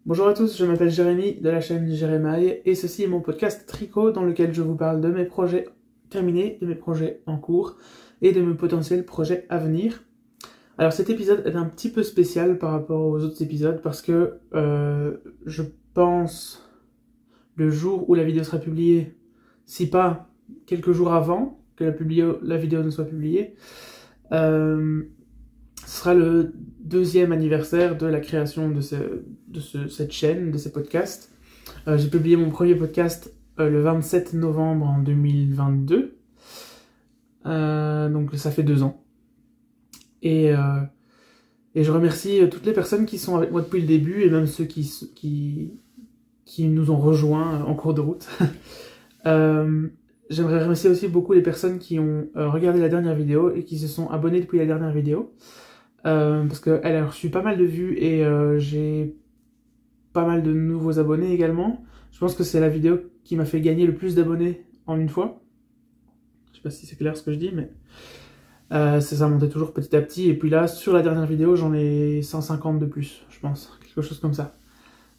Bonjour à tous, je m'appelle Jérémy de la chaîne Jérémaille et ceci est mon podcast Tricot dans lequel je vous parle de mes projets terminés, de mes projets en cours et de mes potentiels projets à venir. Alors cet épisode est un petit peu spécial par rapport aux autres épisodes parce que je pense le jour où la vidéo sera publiée, si pas quelques jours avant que la vidéo ne soit publiée, ce sera le deuxième anniversaire de la création de cette chaîne, de ces podcasts. J'ai publié mon premier podcast le 27 novembre en 2022. Donc ça fait 2 ans. Et je remercie toutes les personnes qui sont avec moi depuis le début et même ceux qui nous ont rejoints en cours de route. J'aimerais remercier aussi beaucoup les personnes qui ont regardé la dernière vidéo et qui se sont abonnées depuis la dernière vidéo. Parce qu'elle a reçu pas mal de vues et j'ai pas mal de nouveaux abonnés également. Je pense que c'est la vidéo qui m'a fait gagner le plus d'abonnés en une fois. Je sais pas si c'est clair ce que je dis, mais ça montait toujours petit à petit. Et puis là, sur la dernière vidéo, j'en ai 150 de plus, je pense. Quelque chose comme ça.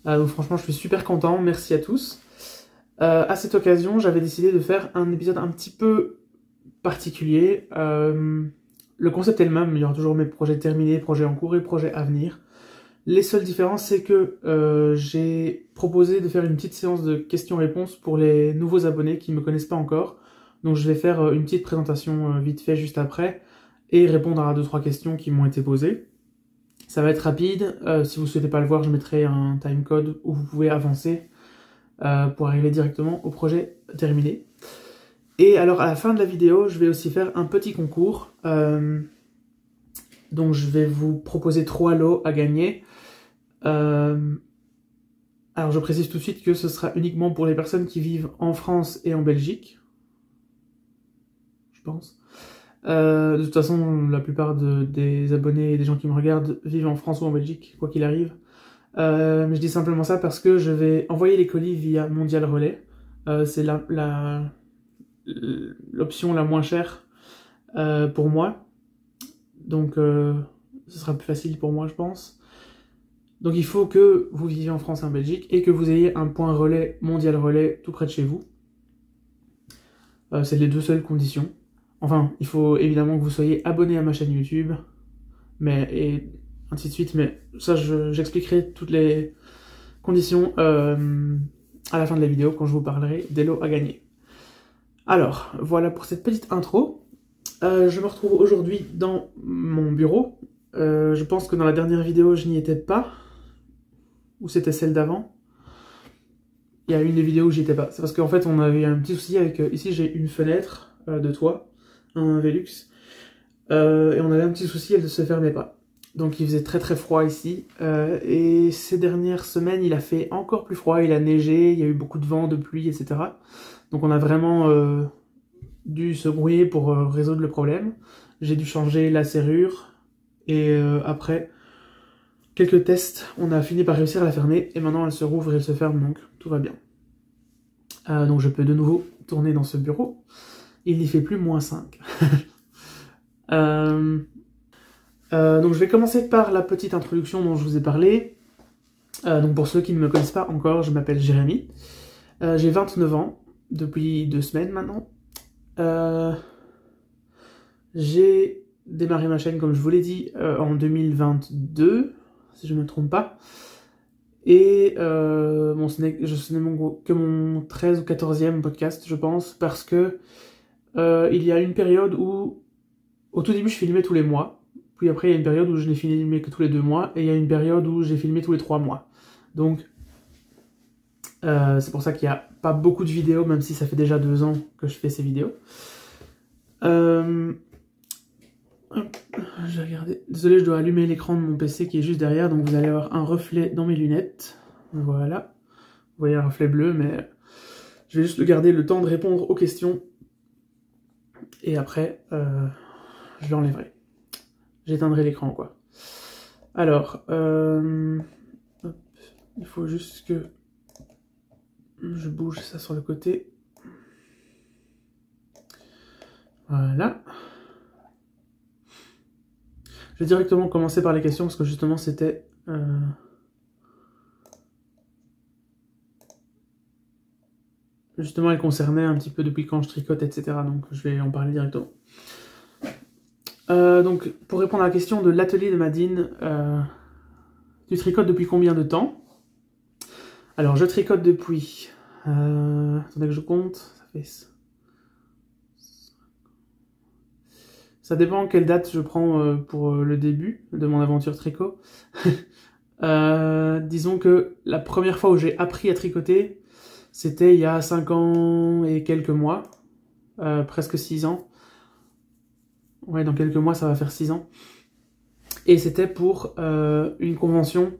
Donc franchement, je suis super content. Merci à tous. À cette occasion, j'avais décidé de faire un épisode un petit peu particulier. Le concept est le même, il y aura toujours mes projets terminés, projets en cours et projets à venir. Les seules différences, c'est que j'ai proposé de faire une petite séance de questions-réponses pour les nouveaux abonnés qui ne me connaissent pas encore. Donc je vais faire une petite présentation vite fait juste après et répondre à 2-3 questions qui m'ont été posées. Ça va être rapide. Si vous ne souhaitez pas le voir, je mettrai un timecode où vous pouvez avancer pour arriver directement au projet terminé. Et alors à la fin de la vidéo, je vais aussi faire un petit concours. Donc je vais vous proposer 3 lots à gagner. Alors je précise tout de suite que ce sera uniquement pour les personnes qui vivent en France et en Belgique. Je pense. De toute façon, la plupart des abonnés et des gens qui me regardent vivent en France ou en Belgique, quoi qu'il arrive. Mais je dis simplement ça parce que je vais envoyer les colis via Mondial Relais. C'est l'option la moins chère pour moi. Donc ce sera plus facile pour moi, je pense. Donc il faut que vous viviez en France et en Belgique et que vous ayez un point relais, Mondial Relais, tout près de chez vous. C'est les 2 seules conditions. Enfin, il faut évidemment que vous soyez abonné à ma chaîne YouTube, et ainsi de suite, mais ça j'expliquerai toutes les conditions à la fin de la vidéo quand je vous parlerai des lots à gagner. Alors, voilà pour cette petite intro. Je me retrouve aujourd'hui dans mon bureau. Je pense que dans la dernière vidéo, je n'y étais pas. Ou c'était celle d'avant. Il y a une des vidéos où j'y étais pas. C'est parce qu'en fait, on avait un petit souci avec... ici, j'ai une fenêtre de toit, un Velux. Et on avait un petit souci, elle ne se fermait pas. Donc il faisait très très froid ici. Et ces dernières semaines, il a fait encore plus froid. Il a neigé, il y a eu beaucoup de vent, de pluie, etc. Donc on a vraiment dû se brouiller pour résoudre le problème. J'ai dû changer la serrure. Et après quelques tests, on a fini par réussir à la fermer. Et maintenant elle se rouvre et elle se ferme, donc tout va bien. Donc je peux de nouveau tourner dans ce bureau. Il n'y fait plus -5. Donc je vais commencer par la petite introduction dont je vous ai parlé. Donc pour ceux qui ne me connaissent pas encore, je m'appelle Jérémy. J'ai 29 ans, depuis 2 semaines maintenant. J'ai démarré ma chaîne, comme je vous l'ai dit, en 2022, si je ne me trompe pas. Et bon, ce n'est que mon 13 ou 14e podcast, je pense, parce que il y a une période où, au tout début, je filmais tous les mois. Puis après, il y a une période où je n'ai filmé que tous les 2 mois. Et il y a une période où j'ai filmé tous les 3 mois. Donc, c'est pour ça qu'il n'y a pas beaucoup de vidéos, même si ça fait déjà 2 ans que je fais ces vidéos. J'ai regardé. Désolé, je dois allumer l'écran de mon PC qui est juste derrière, donc vous allez avoir un reflet dans mes lunettes. Voilà. Vous voyez un reflet bleu, mais je vais juste garder le temps de répondre aux questions. Et après, je l'enlèverai. J'éteindrai l'écran, quoi. Alors, hop, il faut juste que je bouge ça sur le côté. Voilà. Je vais directement commencer par les questions parce que justement c'était justement, elle concernait un petit peu depuis quand je tricote, etc. Donc, je vais en parler directement. Donc, pour répondre à la question de l'atelier de Madine, tu tricotes depuis combien de temps? Alors, je tricote depuis... attendez que je compte, ça fait... Ça dépend quelle date je prends pour le début de mon aventure tricot. Disons que la première fois où j'ai appris à tricoter, c'était il y a 5 ans et quelques mois, presque 6 ans. Ouais, dans quelques mois, ça va faire 6 ans. Et c'était pour une convention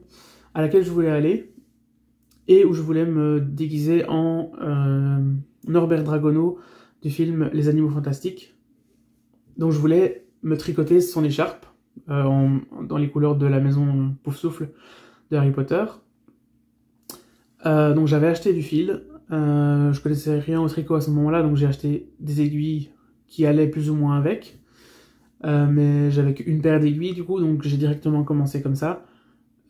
à laquelle je voulais aller et où je voulais me déguiser en Norbert Dragono du film Les Animaux Fantastiques. Donc je voulais me tricoter son écharpe dans les couleurs de la maison Poufsouffle de Harry Potter. Donc j'avais acheté du fil, je connaissais rien au tricot à ce moment-là, donc j'ai acheté des aiguilles qui allaient plus ou moins avec. Mais j'avais qu'une paire d'aiguilles du coup, donc j'ai directement commencé comme ça.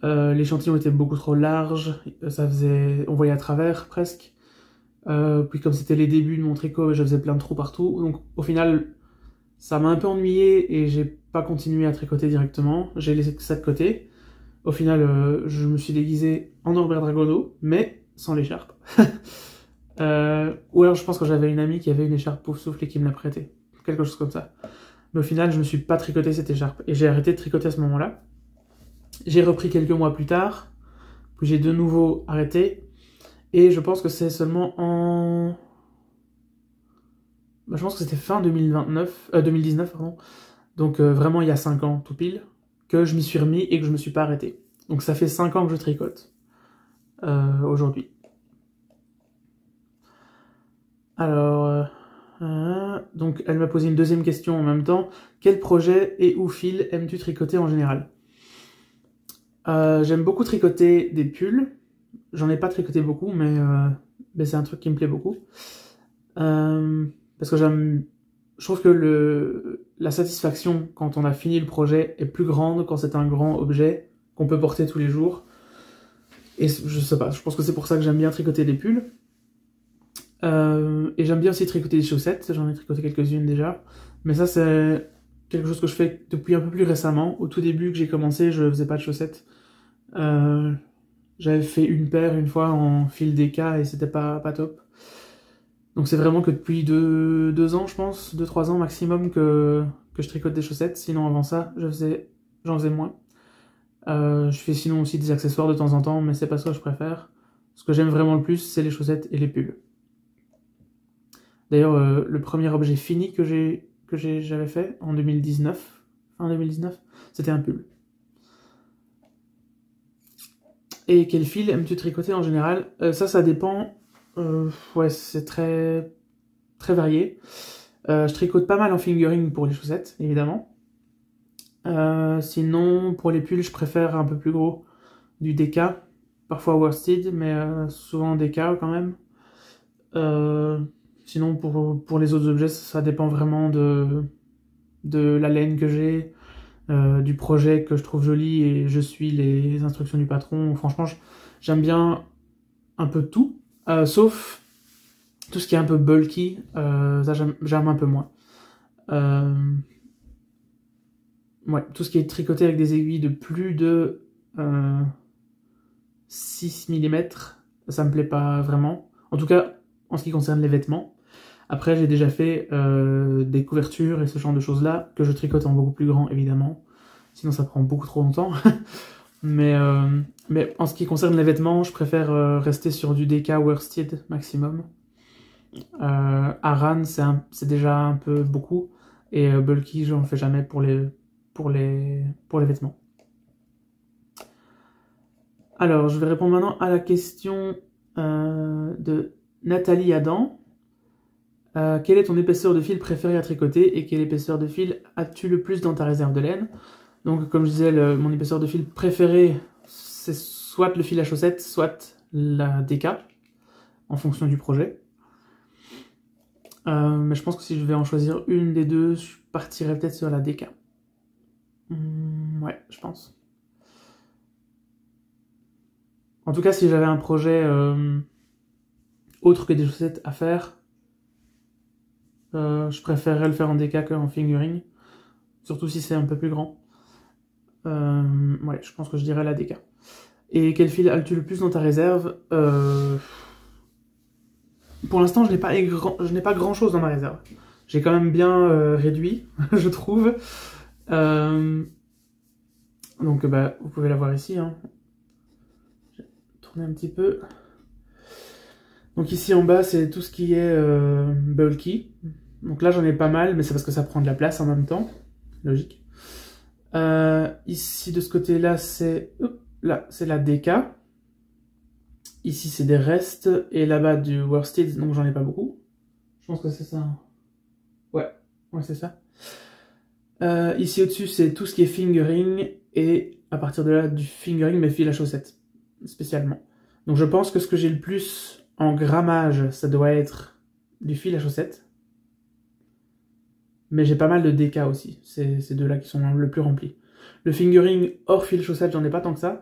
L'échantillon était beaucoup trop large, on voyait à travers presque. Puis comme c'était les débuts de mon tricot, je faisais plein de trous partout, donc au final ça m'a un peu ennuyé et j'ai pas continué à tricoter directement, j'ai laissé ça de côté. Au final, je me suis déguisé en Norbert Dragono, mais sans l'écharpe. Ou alors je pense que j'avais une amie qui avait une écharpe Poufsouffle et qui me l'a prêtée, quelque chose comme ça. Mais au final, je me suis pas tricoté cette écharpe et j'ai arrêté de tricoter à ce moment-là. J'ai repris quelques mois plus tard, puis j'ai de nouveau arrêté, et je pense que c'est seulement en... Bah, je pense que c'était fin 2019, pardon. Donc vraiment il y a 5 ans, tout pile, que je m'y suis remis et que je me suis pas arrêté. Donc ça fait 5 ans que je tricote, aujourd'hui. Alors, donc elle m'a posé une deuxième question en même temps. Quel projet et ou fil aimes-tu tricoter en général? J'aime beaucoup tricoter des pulls. J'en ai pas tricoté beaucoup, mais c'est un truc qui me plaît beaucoup. Parce que je trouve que la satisfaction quand on a fini le projet est plus grande quand c'est un grand objet qu'on peut porter tous les jours. Et je sais pas, je pense que c'est pour ça que j'aime bien tricoter des pulls. Et j'aime bien aussi tricoter des chaussettes, j'en ai tricoté quelques-unes déjà. Mais ça c'est quelque chose que je fais depuis un peu plus récemment. Au tout début que j'ai commencé, je faisais pas de chaussettes. J'avais fait une paire une fois en fil DK et c'était pas top. Donc c'est vraiment que depuis 2 ans, je pense, 2-3 ans maximum que je tricote des chaussettes. Sinon avant ça, j'en faisais moins. Je fais sinon aussi des accessoires de temps en temps, mais c'est pas ça que je préfère. Ce que j'aime vraiment le plus, c'est les chaussettes et les pulls. D'ailleurs, le premier objet fini que j'avais fait en 2019, fin 2019, c'était un pull. Et quel fil aimes-tu tricoter en général? Ça dépend. Ouais, c'est très varié. Je tricote pas mal en fingering pour les chaussettes, évidemment. Sinon, pour les pulls, je préfère un peu plus gros, du DK, parfois worsted, mais souvent DK quand même. Sinon, pour les autres objets, ça dépend vraiment de la laine que j'ai, du projet que je trouve joli et je suis les instructions du patron. Franchement, j'aime bien un peu tout, sauf tout ce qui est un peu bulky, ça j'aime un peu moins. Ouais, tout ce qui est tricoté avec des aiguilles de plus de 6 mm, ça me plaît pas vraiment. En tout cas, en ce qui concerne les vêtements. Après, j'ai déjà fait des couvertures et ce genre de choses-là, que je tricote en beaucoup plus grand, évidemment. Sinon, ça prend beaucoup trop longtemps. mais en ce qui concerne les vêtements, je préfère rester sur du DK worsted maximum. Aran, c'est déjà un peu beaucoup. Et bulky, j'en fais jamais pour les vêtements. Alors, je vais répondre maintenant à la question de Nathalie Adam. Quelle est ton épaisseur de fil préférée à tricoter et quelle épaisseur de fil as-tu le plus dans ta réserve de laine? Donc, comme je disais, mon épaisseur de fil préférée, c'est soit le fil à chaussettes, soit la DK, en fonction du projet. Mais je pense que si je vais en choisir une des deux, je partirais peut-être sur la DK. Ouais, je pense. En tout cas, si j'avais un projet autres que des chaussettes à faire, je préférerais le faire en DK qu'en fingering, surtout si c'est un peu plus grand. Ouais, je pense que je dirais la DK. Et quel fil as-tu le plus dans ta réserve? Pour l'instant, je n'ai pas grand chose dans ma réserve. J'ai quand même bien réduit, je trouve. Donc, bah, vous pouvez la voir ici. Hein. Je vais tourner un petit peu. Donc ici en bas, c'est tout ce qui est bulky. Donc là, j'en ai pas mal, mais c'est parce que ça prend de la place en même temps. Logique. Ici, de ce côté-là, c'est la DK. Ici, c'est des restes. Et là-bas, du worsted, donc j'en ai pas beaucoup. Je pense que c'est ça. Ouais, c'est ça. Ici au-dessus, c'est tout ce qui est fingering. Et à partir de là, du fingering, mais fil à chaussettes, spécialement. Donc je pense que ce que j'ai le plus en grammage, ça doit être du fil à chaussettes. Mais j'ai pas mal de DK aussi. C'est ces deux-là qui sont le plus remplis. Le fingering hors fil chaussette, j'en ai pas tant que ça.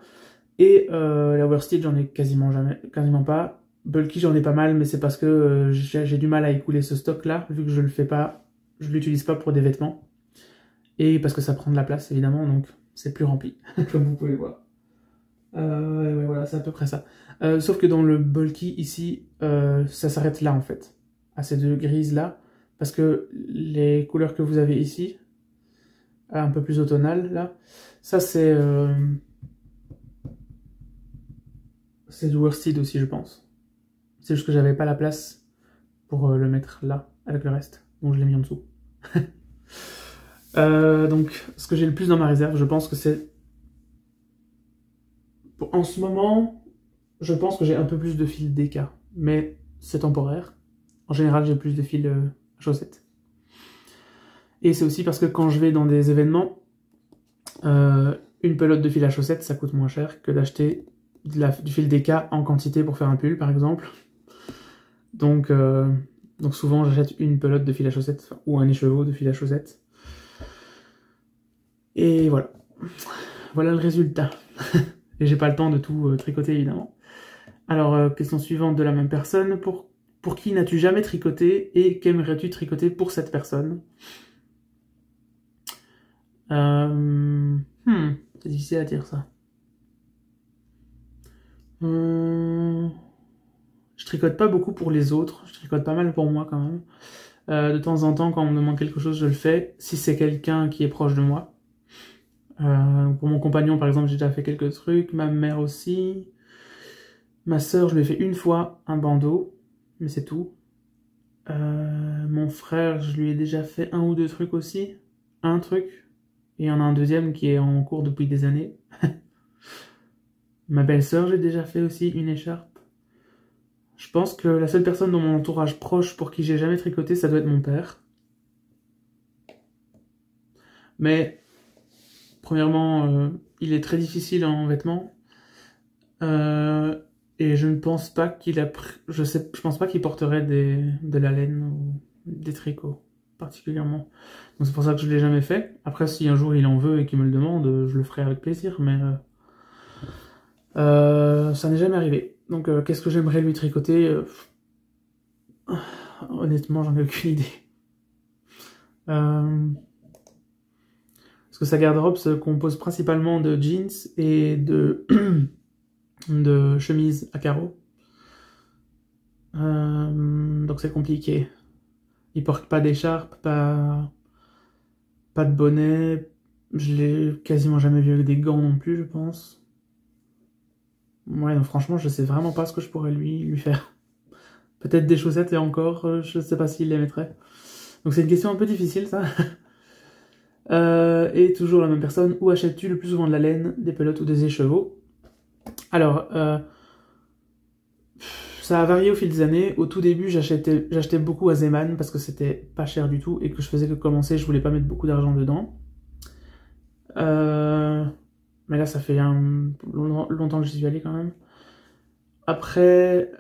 Et la worsted, j'en ai quasiment pas. Bulky, j'en ai pas mal, mais c'est parce que j'ai du mal à écouler ce stock-là, vu que je l'utilise pas pour des vêtements. Et parce que ça prend de la place, évidemment, donc c'est plus rempli, comme vous pouvez voir. Ouais, voilà, c'est à peu près ça. Sauf que dans le bulky, ici, ça s'arrête là, en fait. À ces deux grises-là. Parce que les couleurs que vous avez ici, un peu plus automnales, là, ça, c'est du worsted aussi, je pense. C'est juste que j'avais pas la place pour le mettre là, avec le reste. Donc je l'ai mis en dessous. Donc, ce que j'ai le plus dans ma réserve, je pense que c'est... En ce moment, je pense que j'ai un peu plus de fil DK, mais c'est temporaire. En général, j'ai plus de fil chaussettes. Et c'est aussi parce que quand je vais dans des événements, une pelote de fil à chaussettes, ça coûte moins cher que d'acheter du fil DK en quantité pour faire un pull, par exemple. Donc souvent, j'achète une pelote de fil à chaussettes, ou un écheveau de fil à chaussettes. Et voilà. Voilà le résultat. Et j'ai pas le temps de tout tricoter, évidemment. Alors, question suivante de la même personne. Pour qui n'as-tu jamais tricoté et qu'aimerais-tu tricoter pour cette personne? C'est difficile à dire ça. Je tricote pas beaucoup pour les autres. Je tricote pas mal pour moi, quand même. De temps en temps, quand on me demande quelque chose, je le fais. Si c'est quelqu'un qui est proche de moi. Pour mon compagnon, par exemple, j'ai déjà fait quelques trucs. Ma mère aussi. Ma sœur, je lui ai fait une fois un bandeau. Mais c'est tout. Mon frère, je lui ai déjà fait un ou deux trucs aussi. Un truc. Et il y en a un deuxième qui est en cours depuis des années. Ma belle-sœur, j'ai déjà fait aussi une écharpe. Je pense que la seule personne dans mon entourage proche pour qui j'ai jamais tricoté, ça doit être mon père. Mais, premièrement, il est très difficile en vêtements. Et je ne pense pas qu'il je pense pas qu'il porterait de la laine ou des tricots, particulièrement. Donc c'est pour ça que je l'ai jamais fait. Après, si un jour il en veut et qu'il me le demande, je le ferai avec plaisir, mais ça n'est jamais arrivé. Donc qu'est-ce que j'aimerais lui tricoter? Honnêtement, j'en ai aucune idée. Parce que sa garde-robe se compose principalement de jeans et de chemises à carreaux. Donc c'est compliqué. Il porte pas d'écharpe, pas de bonnet. Je l'ai quasiment jamais vu avec des gants non plus, je pense. Ouais, donc franchement, je sais vraiment pas ce que je pourrais lui faire. Peut-être des chaussettes et encore, je sais pas s'il les mettrait. Donc c'est une question un peu difficile, ça. Et toujours la même personne, où achètes-tu le plus souvent de la laine, des pelotes ou des écheveaux? Alors, ça a varié au fil des années. Au tout début, j'achetais beaucoup à Zeman parce que c'était pas cher du tout et que je faisais que commencer, je voulais pas mettre beaucoup d'argent dedans. Mais là, ça fait longtemps que j'y suis allé quand même. Après,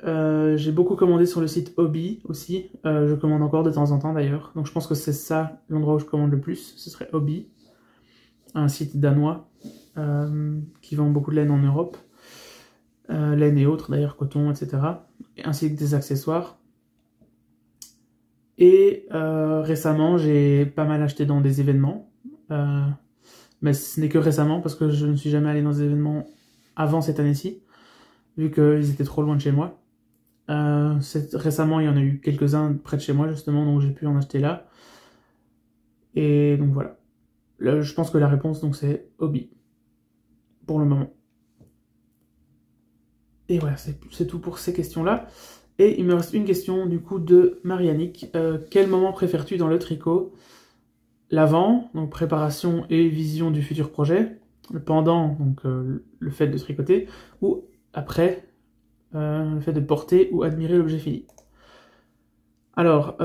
j'ai beaucoup commandé sur le site Hobby aussi. Je commande encore de temps en temps d'ailleurs. Donc je pense que c'est ça l'endroit où je commande le plus. Ce serait Hobby, un site danois qui vend beaucoup de laine en Europe. Laine et autres d'ailleurs, coton, etc. ainsi que des accessoires. Et récemment, j'ai pas mal acheté dans des événements. Mais ce n'est que récemment, parce que je ne suis jamais allé dans des événements avant cette année-ci, vu qu'ils étaient trop loin de chez moi. Récemment, il y en a eu quelques-uns près de chez moi, justement, donc j'ai pu en acheter là. Et donc voilà. Là, je pense que la réponse, donc, c'est hobby, pour le moment. Et voilà, c'est tout pour ces questions-là. Et il me reste une question, du coup, de Mariannick. Quel moment préfères-tu dans le tricot? L'avant, donc préparation et vision du futur projet. Le pendant, donc le fait de tricoter. Ou après, le fait de porter ou admirer l'objet fini. Alors,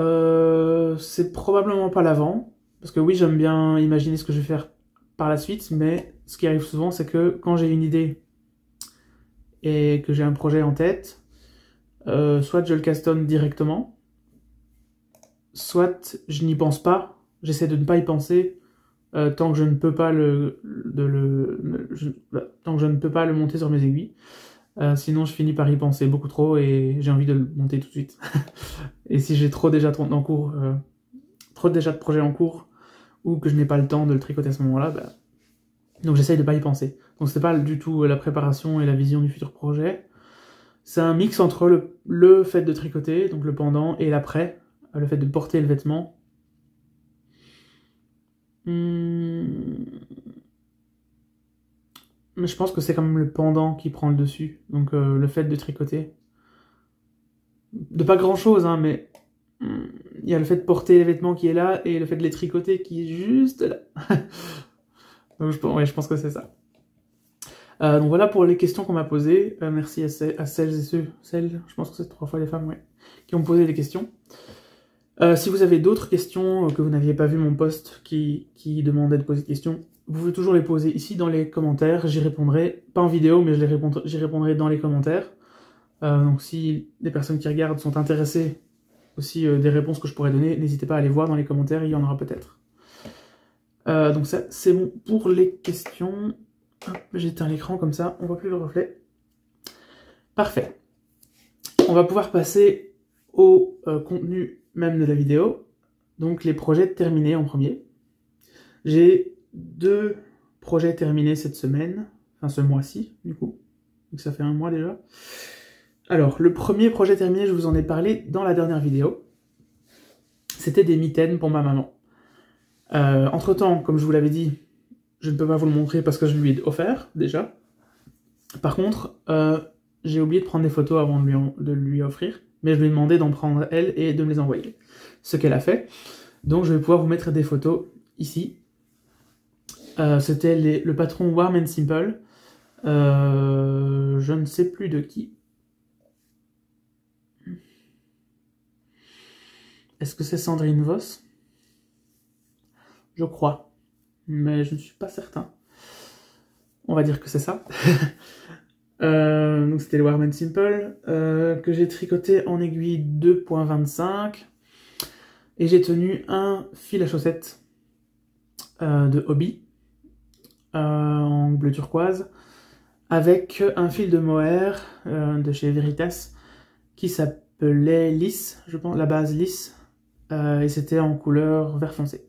c'est probablement pas l'avant, parce que oui, j'aime bien imaginer ce que je vais faire par la suite, mais ce qui arrive souvent, c'est que quand j'ai une idée et que j'ai un projet en tête, soit je le castonne directement, soit je n'y pense pas, j'essaie de ne pas y penser tant que je ne peux pas tant que je ne peux pas le monter sur mes aiguilles. Sinon, je finis par y penser beaucoup trop et j'ai envie de le monter tout de suite. Et si j'ai trop déjà de projets en cours, ou que je n'ai pas le temps de le tricoter à ce moment-là, bah, donc j'essaye de pas y penser. Donc c'est pas du tout la préparation et la vision du futur projet. C'est un mix entre le fait de tricoter, donc le pendant, et l'après, le fait de porter le vêtement. Mais je pense que c'est quand même le pendant qui prend le dessus. Donc le fait de tricoter. De pas grand chose, hein, mais il y a le fait de porter les vêtements qui est là et le fait de les tricoter qui est juste là. Donc je pense que c'est ça. Donc voilà pour les questions qu'on m'a posées. Merci à celles et celles, je pense que c'est 3 fois les femmes, ouais, qui ont posé des questions. Si vous avez d'autres questions, que vous n'aviez pas vu mon post qui demandait de poser des questions, vous pouvez toujours les poser ici dans les commentaires. J'y répondrai, pas en vidéo, mais j'y répondrai dans les commentaires. Donc si les personnes qui regardent sont intéressées aussi des réponses que je pourrais donner, n'hésitez pas à aller voir dans les commentaires, il y en aura peut-être. Donc ça, c'est bon pour les questions. J'éteins l'écran comme ça, on voit plus le reflet. Parfait. On va pouvoir passer au contenu même de la vidéo. Donc les projets terminés en premier. J'ai 2 projets terminés cette semaine, enfin ce mois-ci du coup. Donc ça fait 1 mois déjà. Alors, le premier projet terminé, je vous en ai parlé dans la dernière vidéo. C'était des mitaines pour ma maman. Entre-temps, comme je vous l'avais dit, je ne peux pas vous le montrer parce que je lui ai offert, déjà. Par contre, j'ai oublié de prendre des photos avant de lui offrir, mais je lui ai demandé d'en prendre elle et de me les envoyer. Ce qu'elle a fait. Donc je vais pouvoir vous mettre des photos ici. C'était le patron Warm and Simple. Je ne sais plus de qui. Est-ce que c'est Sandrine Voss? Je crois, mais je ne suis pas certain. On va dire que c'est ça. Donc c'était le Warm and Simple, que j'ai tricoté en aiguille 2.25. Et j'ai tenu un fil à chaussettes de Hobby, en bleu turquoise, avec un fil de mohair de chez Veritas, qui s'appelait Lisse, je pense, la base Lisse, et c'était en couleur vert foncé.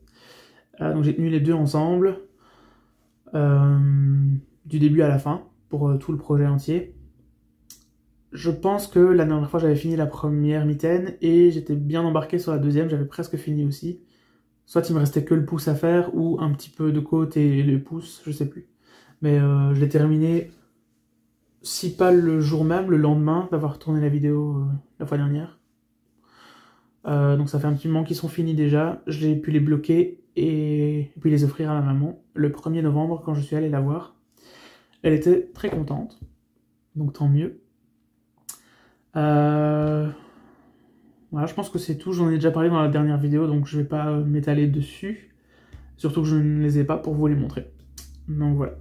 Donc j'ai tenu les 2 ensemble, du début à la fin, pour tout le projet entier. Je pense que la dernière fois j'avais fini la première mitaine, et j'étais bien embarqué sur la deuxième, j'avais presque fini aussi. Soit il me restait que le pouce à faire, ou un petit peu de côte et le pouce, je sais plus. Mais je l'ai terminé, si pas le jour même, le lendemain d'avoir tourné la vidéo la fois dernière. Donc ça fait un petit moment qu'ils sont finis déjà. J'ai pu les bloquer et puis les offrir à ma maman le 1er novembre quand je suis allé la voir. Elle était très contente, donc tant mieux. Voilà, je pense que c'est tout. J'en ai déjà parlé dans la dernière vidéo, donc je vais pas m'étaler dessus. Surtout que je ne les ai pas pour vous les montrer. Donc voilà.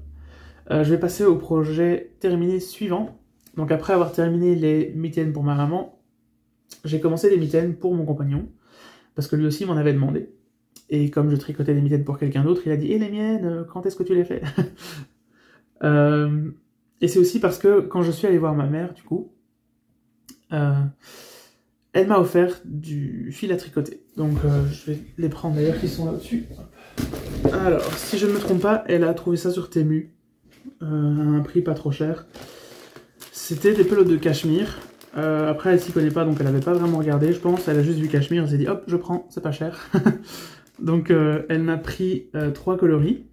Je vais passer au projet terminé suivant. Donc après avoir terminé les mitaines pour ma maman, j'ai commencé des mitaines pour mon compagnon, parce que lui aussi m'en avait demandé. Et comme je tricotais des mitaines pour quelqu'un d'autre, il a dit « Et les miennes, quand est-ce que tu les fais ?» Et c'est aussi parce que quand je suis allé voir ma mère, du coup, Elle m'a offert du fil à tricoter. Donc je vais les prendre d'ailleurs qui sont là-dessus. Alors, si je ne me trompe pas, elle a trouvé ça sur Temu. À un prix pas trop cher. C'était des pelotes de cachemire. Après, elle s'y connaît pas, donc elle avait pas vraiment regardé, je pense. Elle a juste vu cachemire, elle s'est dit hop, je prends, c'est pas cher. Donc elle m'a pris 3 coloris.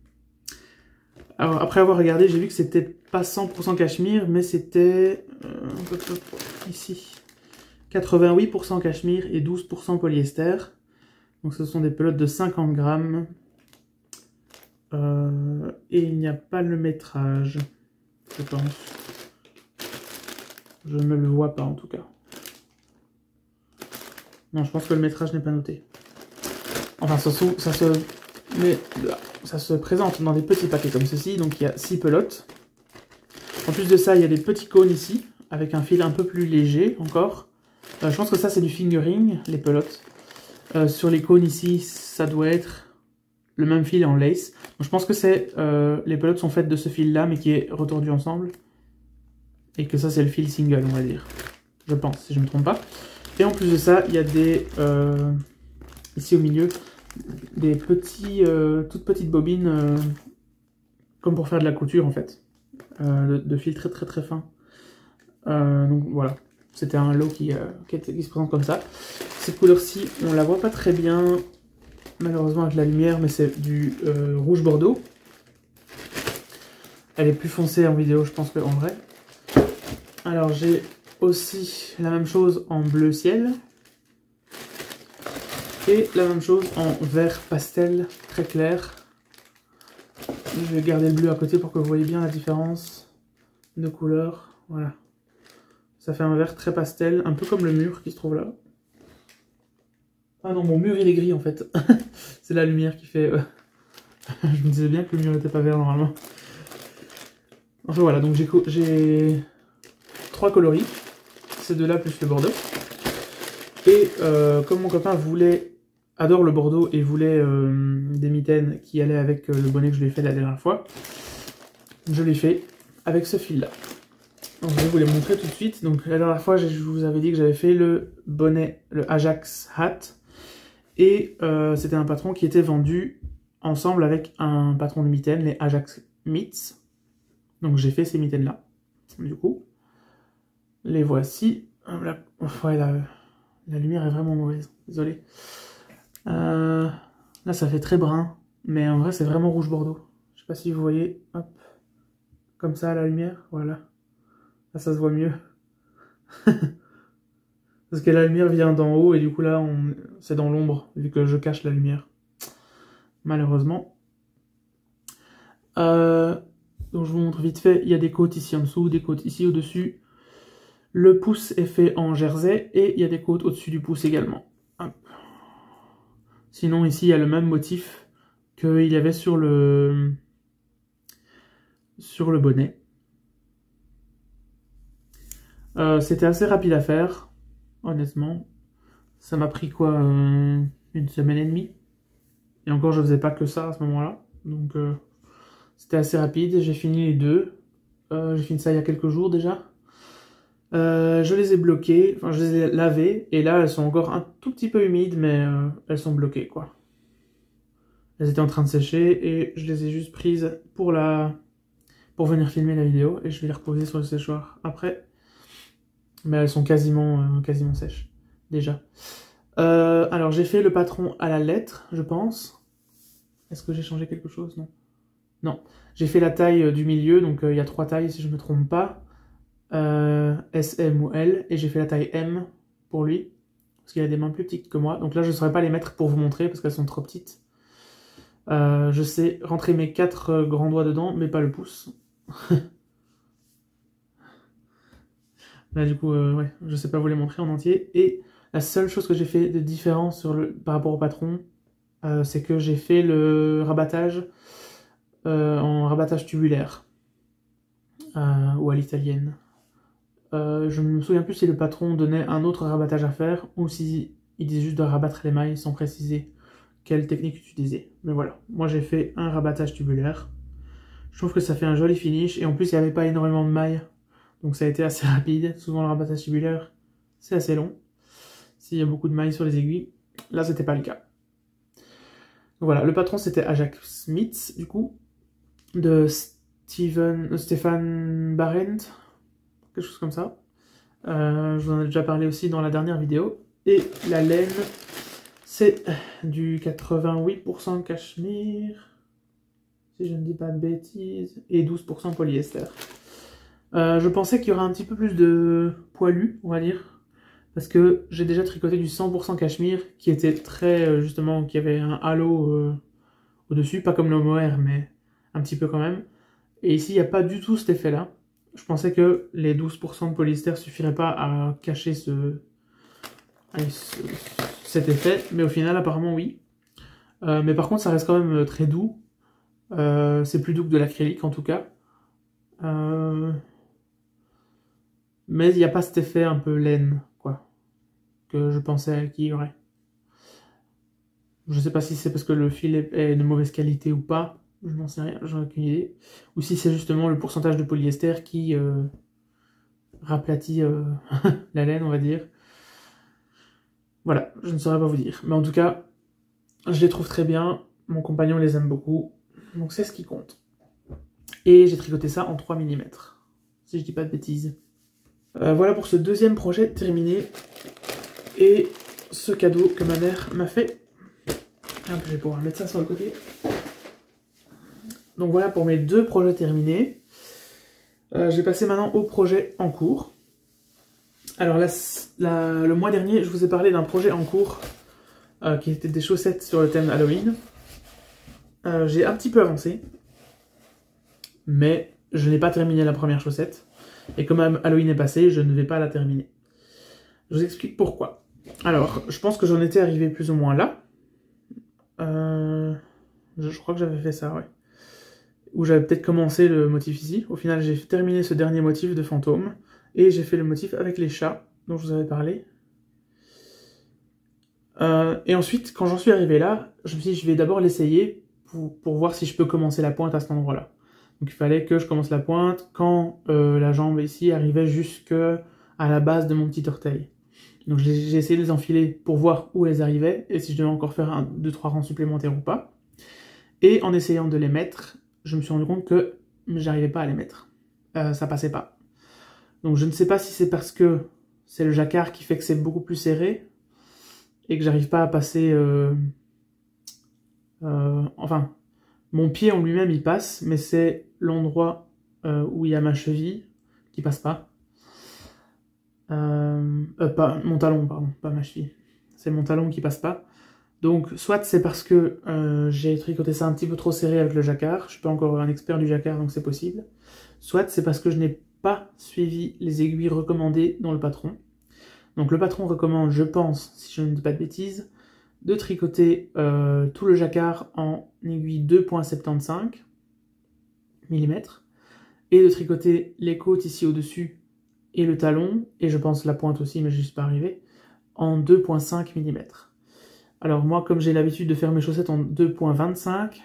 Alors, après avoir regardé, j'ai vu que c'était pas 100% cachemire, mais c'était ici 88% cachemire et 12% polyester. Donc ce sont des pelotes de 50 grammes. Et il n'y a pas le métrage, je pense. Je ne le vois pas en tout cas. Non, je pense que le métrage n'est pas noté. Enfin, ça se présente dans des petits paquets comme ceci. Donc il y a 6 pelotes. En plus de ça, il y a des petits cônes ici, avec un fil un peu plus léger encore. Je pense que ça c'est du fingering, les pelotes. Sur les cônes ici, ça doit être le même fil en lace. Donc, je pense que les pelotes sont faites de ce fil là, mais qui est retordu ensemble. Et que ça c'est le fil single, on va dire. Je pense, si je ne me trompe pas. Et en plus de ça, il y a des, ici au milieu, des toutes petites bobines, comme pour faire de la couture en fait. De fil très très très fin. Donc voilà, c'était un lot qui se présente comme ça. Cette couleur-ci, on la voit pas très bien, malheureusement avec la lumière, mais c'est du rouge bordeaux. Elle est plus foncée en vidéo, je pense, qu'en vrai. Alors j'ai aussi la même chose en bleu ciel. Et la même chose en vert pastel très clair. Je vais garder le bleu à côté pour que vous voyez bien la différence de couleur. Voilà. Ça fait un vert très pastel, un peu comme le mur qui se trouve là. Ah non, mon mur il est gris en fait. C'est la lumière qui fait... Je me disais bien que le mur n'était pas vert normalement. Enfin voilà, donc j'ai 3 coloris. Ces deux-là plus le bordeaux. Et comme mon copain adore le bordeaux et voulait des mitaines qui allaient avec le bonnet que je lui ai fait la dernière fois, je l'ai fait avec ce fil-là. Donc je vais vous les montrer tout de suite. Donc la dernière fois, je vous avais dit que j'avais fait le bonnet, le Ajax Hat. Et c'était un patron qui était vendu ensemble avec un patron de mitaines, les Ajax Mitts. Donc j'ai fait ces mitaines-là. Du coup, les voici. Ouais, la lumière est vraiment mauvaise, désolé. Là, ça fait très brun, mais en vrai, c'est vraiment rouge bordeaux. Je sais pas si vous voyez, hop, comme ça, la lumière, voilà. Là, ça se voit mieux. Parce que la lumière vient d'en haut, et du coup, là, c'est dans l'ombre, vu que je cache la lumière. Malheureusement. Donc, je vous montre vite fait, il y a des côtes ici en dessous, des côtes ici au-dessus. Le pouce est fait en jersey, et il y a des côtes au-dessus du pouce également. Hop. Sinon, ici, il y a le même motif qu'il y avait sur le bonnet. C'était assez rapide à faire, honnêtement. Ça m'a pris quoi, une semaine et demie. Et encore, je faisais pas que ça à ce moment-là. Donc, c'était assez rapide. J'ai fini les deux. J'ai fini ça il y a quelques jours déjà. Je les ai bloquées, enfin je les ai lavées, et là elles sont encore un tout petit peu humides, mais elles sont bloquées quoi. Elles étaient en train de sécher, et je les ai juste prises pour venir filmer la vidéo, et je vais les reposer sur le séchoir après. Mais elles sont quasiment sèches, déjà. Alors j'ai fait le patron à la lettre, je pense. Est-ce que j'ai changé quelque chose? Non. Non. J'ai fait la taille du milieu, donc il y a 3 tailles si je ne me trompe pas. S, M ou L, et j'ai fait la taille M pour lui, parce qu'il a des mains plus petites que moi, donc là je ne saurais pas les mettre pour vous montrer, parce qu'elles sont trop petites. Je sais rentrer mes 4 grands doigts dedans, mais pas le pouce. Là du coup, ouais, je sais pas vous les montrer en entier, et la seule chose que j'ai fait de différent par rapport au patron, c'est que j'ai fait le rabattage en rabattage tubulaire, ou à l'italienne. Je ne me souviens plus si le patron donnait un autre rabattage à faire ou si il disait juste de rabattre les mailles sans préciser quelle technique utiliser. Mais voilà, moi j'ai fait un rabattage tubulaire. Je trouve que ça fait un joli finish, et en plus il n'y avait pas énormément de mailles, donc ça a été assez rapide. Souvent le rabattage tubulaire, c'est assez long. S'il y a beaucoup de mailles sur les aiguilles, là c'était pas le cas. Donc voilà, le patron c'était Ajax Smith, du coup, de Stefan Barent, quelque chose comme ça. Je vous en ai déjà parlé aussi dans la dernière vidéo. Et la laine, c'est du 88% cachemire, si je ne dis pas de bêtises, et 12% polyester. Je pensais qu'il y aurait un petit peu plus de poilu, on va dire, parce que j'ai déjà tricoté du 100% cachemire, qui était très, justement, qui avait un halo au-dessus, pas comme le mohair, mais un petit peu quand même. Et ici, il n'y a pas du tout cet effet-là. Je pensais que les 12% de polyester ne suffiraient pas à cacher cet effet, mais au final, apparemment, oui. Mais par contre, ça reste quand même très doux. C'est plus doux que de l'acrylique, en tout cas. Mais il n'y a pas cet effet un peu laine, quoi, que je pensais qu'il y aurait. Je sais pas si c'est parce que le fil est de mauvaise qualité ou pas, je n'en sais rien, j'en ai aucune idée. Ou si c'est justement le pourcentage de polyester qui raplatit la laine, on va dire. Voilà, je ne saurais pas vous dire. Mais en tout cas, je les trouve très bien, mon compagnon les aime beaucoup, donc c'est ce qui compte. Et j'ai tricoté ça en 3 mm, si je dis pas de bêtises. Voilà pour ce deuxième projet terminé. Et ce cadeau que ma mère m'a fait. Je vais pouvoir mettre ça sur le côté. Donc voilà pour mes 2 projets terminés. Je vais passer maintenant au projet en cours. Alors le mois dernier, je vous ai parlé d'un projet en cours qui était des chaussettes sur le thème Halloween. J'ai un petit peu avancé, mais je n'ai pas terminé la première chaussette. Et comme Halloween est passé, je ne vais pas la terminer. Je vous explique pourquoi. Alors, je pense que j'en étais arrivé plus ou moins là. Je crois que j'avais fait ça, ouais. Où j'avais peut-être commencé le motif ici. Au final, j'ai terminé ce dernier motif de fantôme. Et j'ai fait le motif avec les chats, dont je vous avais parlé. Et ensuite, quand j'en suis arrivé là, je me suis dit, je vais d'abord l'essayer pour voir si je peux commencer la pointe à cet endroit-là. Donc il fallait que je commence la pointe quand la jambe ici arrivait jusque à la base de mon petit orteil. Donc j'ai essayé de les enfiler pour voir où elles arrivaient et si je devais encore faire 2-3 rangs supplémentaires ou pas. Et en essayant de les mettre, je me suis rendu compte que j'arrivais pas à les mettre. Ça passait pas. Donc je ne sais pas si c'est parce que c'est le jacquard qui fait que c'est beaucoup plus serré et que j'arrive pas à passer... enfin, mon pied en lui-même il passe, mais c'est l'endroit où il y a ma cheville qui passe pas. Pas mon talon, pardon, pas ma cheville. C'est mon talon qui passe pas. Donc, soit c'est parce que j'ai tricoté ça un petit peu trop serré avec le jacquard. Je suis pas encore un expert du jacquard, donc c'est possible. Soit c'est parce que je n'ai pas suivi les aiguilles recommandées dans le patron. Donc le patron recommande, je pense, si je ne dis pas de bêtises, de tricoter tout le jacquard en aiguille 2,75 mm et de tricoter les côtes ici au-dessus et le talon, et je pense la pointe aussi, mais je ne suis pas arrivé, en 2,5 mm. Alors moi, comme j'ai l'habitude de faire mes chaussettes en 2,25,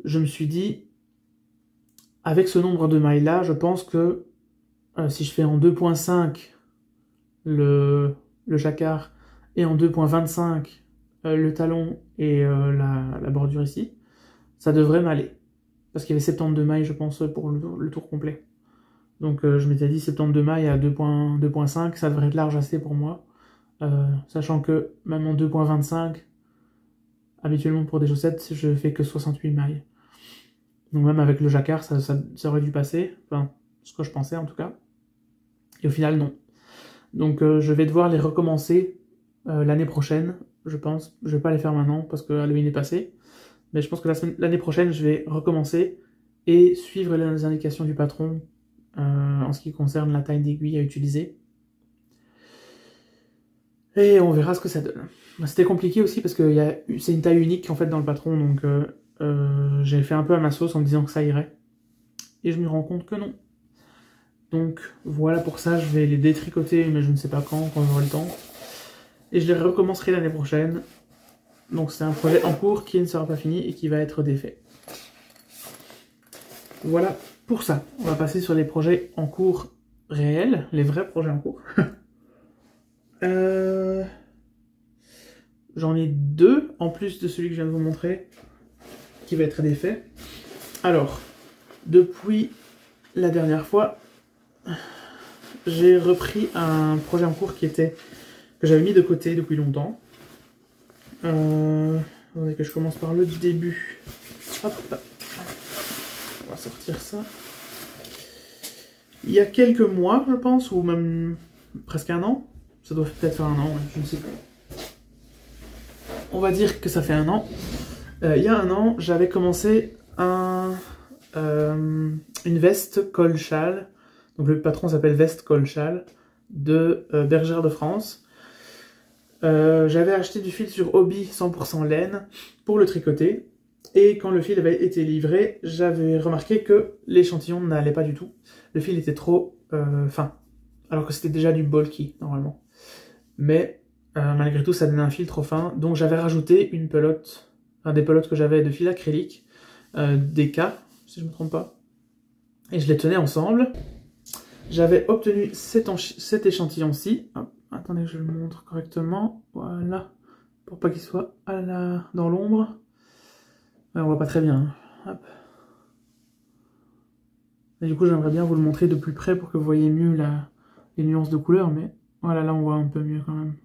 je me suis dit, avec ce nombre de mailles là, je pense que si je fais en 2,5 le jacquard et en 2,25 le talon et la bordure ici, ça devrait m'aller. Parce qu'il y avait 72 mailles, je pense, pour le tour complet. Donc je m'étais dit 72 mailles à 2,5, ça devrait être large assez pour moi. Sachant que même en 2,25, habituellement pour des chaussettes, je fais que 68 mailles. Donc même avec le jacquard, ça aurait dû passer. Enfin, ce que je pensais en tout cas. Et au final, non. Donc je vais devoir les recommencer l'année prochaine, je pense. Je vais pas les faire maintenant parce que Halloween est passé. Mais je pense que l'année prochaine, je vais recommencer et suivre les indications du patron en ce qui concerne la taille d'aiguille à utiliser. Et on verra ce que ça donne. C'était compliqué aussi parce que c'est une taille unique en fait dans le patron, donc j'ai fait un peu à ma sauce en me disant que ça irait. Et je me rends compte que non. Donc voilà pour ça, je vais les détricoter, mais je ne sais pas quand j'aurai le temps. Et je les recommencerai l'année prochaine. Donc c'est un projet en cours qui ne sera pas fini et qui va être défait. Voilà pour ça. On va passer sur les projets en cours réels, les vrais projets en cours. J'en ai deux, en plus de celui que je viens de vous montrer, qui va être défait. Alors, depuis la dernière fois, j'ai repris un projet en cours que j'avais mis de côté depuis longtemps. Attendez que je commence par le début. Hop, on va sortir ça. Il y a quelques mois, je pense, ou même presque un an. Ça doit peut-être faire un an, je ne sais pas. On va dire que ça fait un an. Il y a un an, j'avais commencé une veste col-châle. Donc le patron s'appelle Veste col-châle de Bergère de France. J'avais acheté du fil sur Hobby 100% laine pour le tricoter. Et quand le fil avait été livré, j'avais remarqué que l'échantillon n'allait pas du tout. Le fil était trop fin, alors que c'était déjà du bulky normalement. Mais malgré tout, ça donnait un fil trop fin. Donc j'avais rajouté une pelote, des pelotes que j'avais de fil acrylique, des K, si je ne me trompe pas. Et je les tenais ensemble. J'avais obtenu cet échantillon-ci. Attendez que je le montre correctement. Voilà. Pour pas qu'il soit dans l'ombre. On voit pas très bien. Hop. Et du coup, j'aimerais bien vous le montrer de plus près pour que vous voyez mieux les nuances de couleurs. Mais voilà, là, on voit un peu mieux quand même.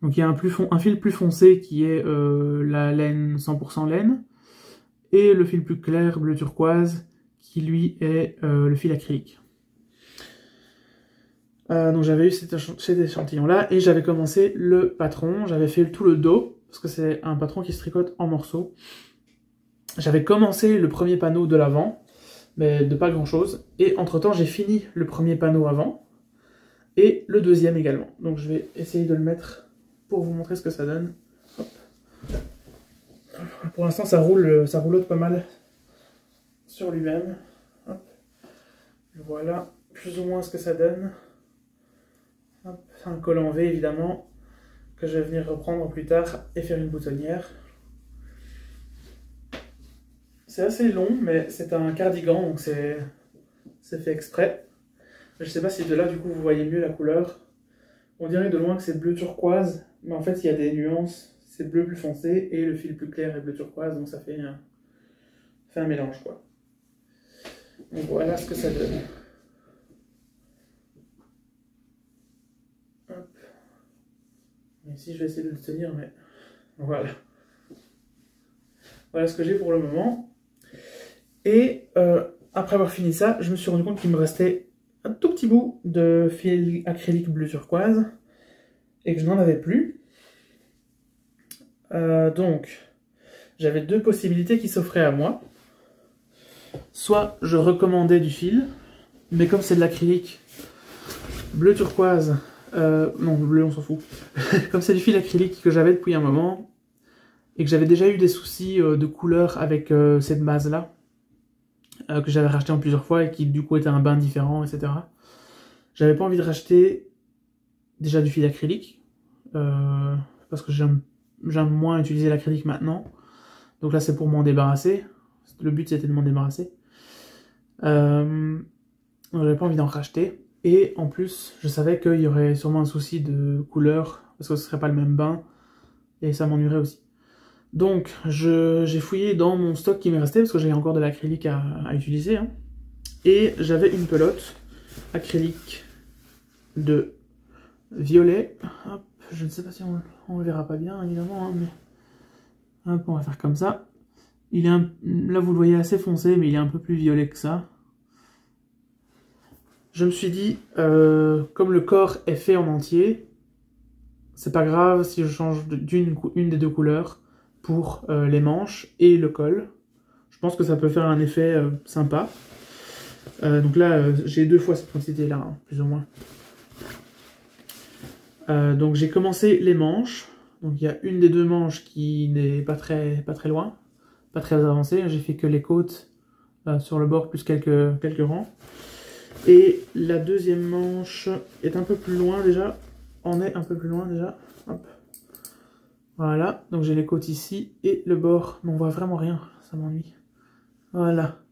Donc, il y a un fil plus foncé qui est la laine 100% laine. Et le fil plus clair, bleu turquoise, qui lui est le fil acrylique. Donc j'avais eu cet échantillon là et j'avais commencé le patron, j'avais fait tout le dos parce que c'est un patron qui se tricote en morceaux. J'avais commencé le premier panneau de l'avant, mais de pas grand chose, et entre temps j'ai fini le premier panneau avant et le deuxième également. Donc je vais essayer de le mettre pour vous montrer ce que ça donne. Hop. Pour l'instant ça roulotte pas mal sur lui-même. Voilà plus ou moins ce que ça donne. C'est un col en V évidemment, que je vais venir reprendre plus tard et faire une boutonnière. C'est assez long, mais c'est un cardigan, donc c'est fait exprès. Je sais pas si de là du coup vous voyez mieux la couleur. On dirait de loin que c'est bleu turquoise, mais en fait il y a des nuances. C'est bleu plus foncé et le fil plus clair est bleu turquoise, donc ça fait un mélange quoi. Donc voilà ce que ça donne. Ici, je vais essayer de le tenir, mais voilà. Voilà ce que j'ai pour le moment. Et après avoir fini ça, je me suis rendu compte qu'il me restait un tout petit bout de fil acrylique bleu turquoise et que je n'en avais plus. Donc, j'avais deux possibilités qui s'offraient à moi. Soit je recommandais du fil, mais comme c'est de l'acrylique bleu turquoise, non, bleu on s'en fout. Comme c'est du fil acrylique que j'avais depuis un moment, et que j'avais déjà eu des soucis de couleur avec cette base-là, que j'avais racheté en plusieurs fois et qui du coup était un bain différent, etc. J'avais pas envie de racheter déjà du fil acrylique, parce que j'aime moins utiliser l'acrylique maintenant. Donc là c'est pour m'en débarrasser. Le but c'était de m'en débarrasser. Donc j'avais pas envie d'en racheter. Et en plus, je savais qu'il y aurait sûrement un souci de couleur, parce que ce serait pas le même bain, et ça m'ennuierait aussi. Donc, j'ai fouillé dans mon stock qui m'est resté, parce que j'avais encore de l'acrylique à utiliser, hein, et j'avais une pelote acrylique de violet. Hop, je ne sais pas si on le verra pas bien, évidemment, hein, mais hop, on va faire comme ça. Là, vous le voyez assez foncé, mais il est un peu plus violet que ça. Je me suis dit, comme le corps est fait en entier, c'est pas grave si je change une des deux couleurs pour les manches et le col. Je pense que ça peut faire un effet sympa. Donc là, j'ai deux fois cette quantité-là, hein, plus ou moins. Donc j'ai commencé les manches. Donc il y a une des deux manches qui n'est pas très loin, pas très avancée. J'ai fait que les côtes sur le bord plus quelques rangs. Et la deuxième manche est un peu plus loin déjà. On est un peu plus loin déjà. Hop. Voilà, donc j'ai les côtes ici et le bord. Mais on voit vraiment rien, ça m'ennuie. Voilà.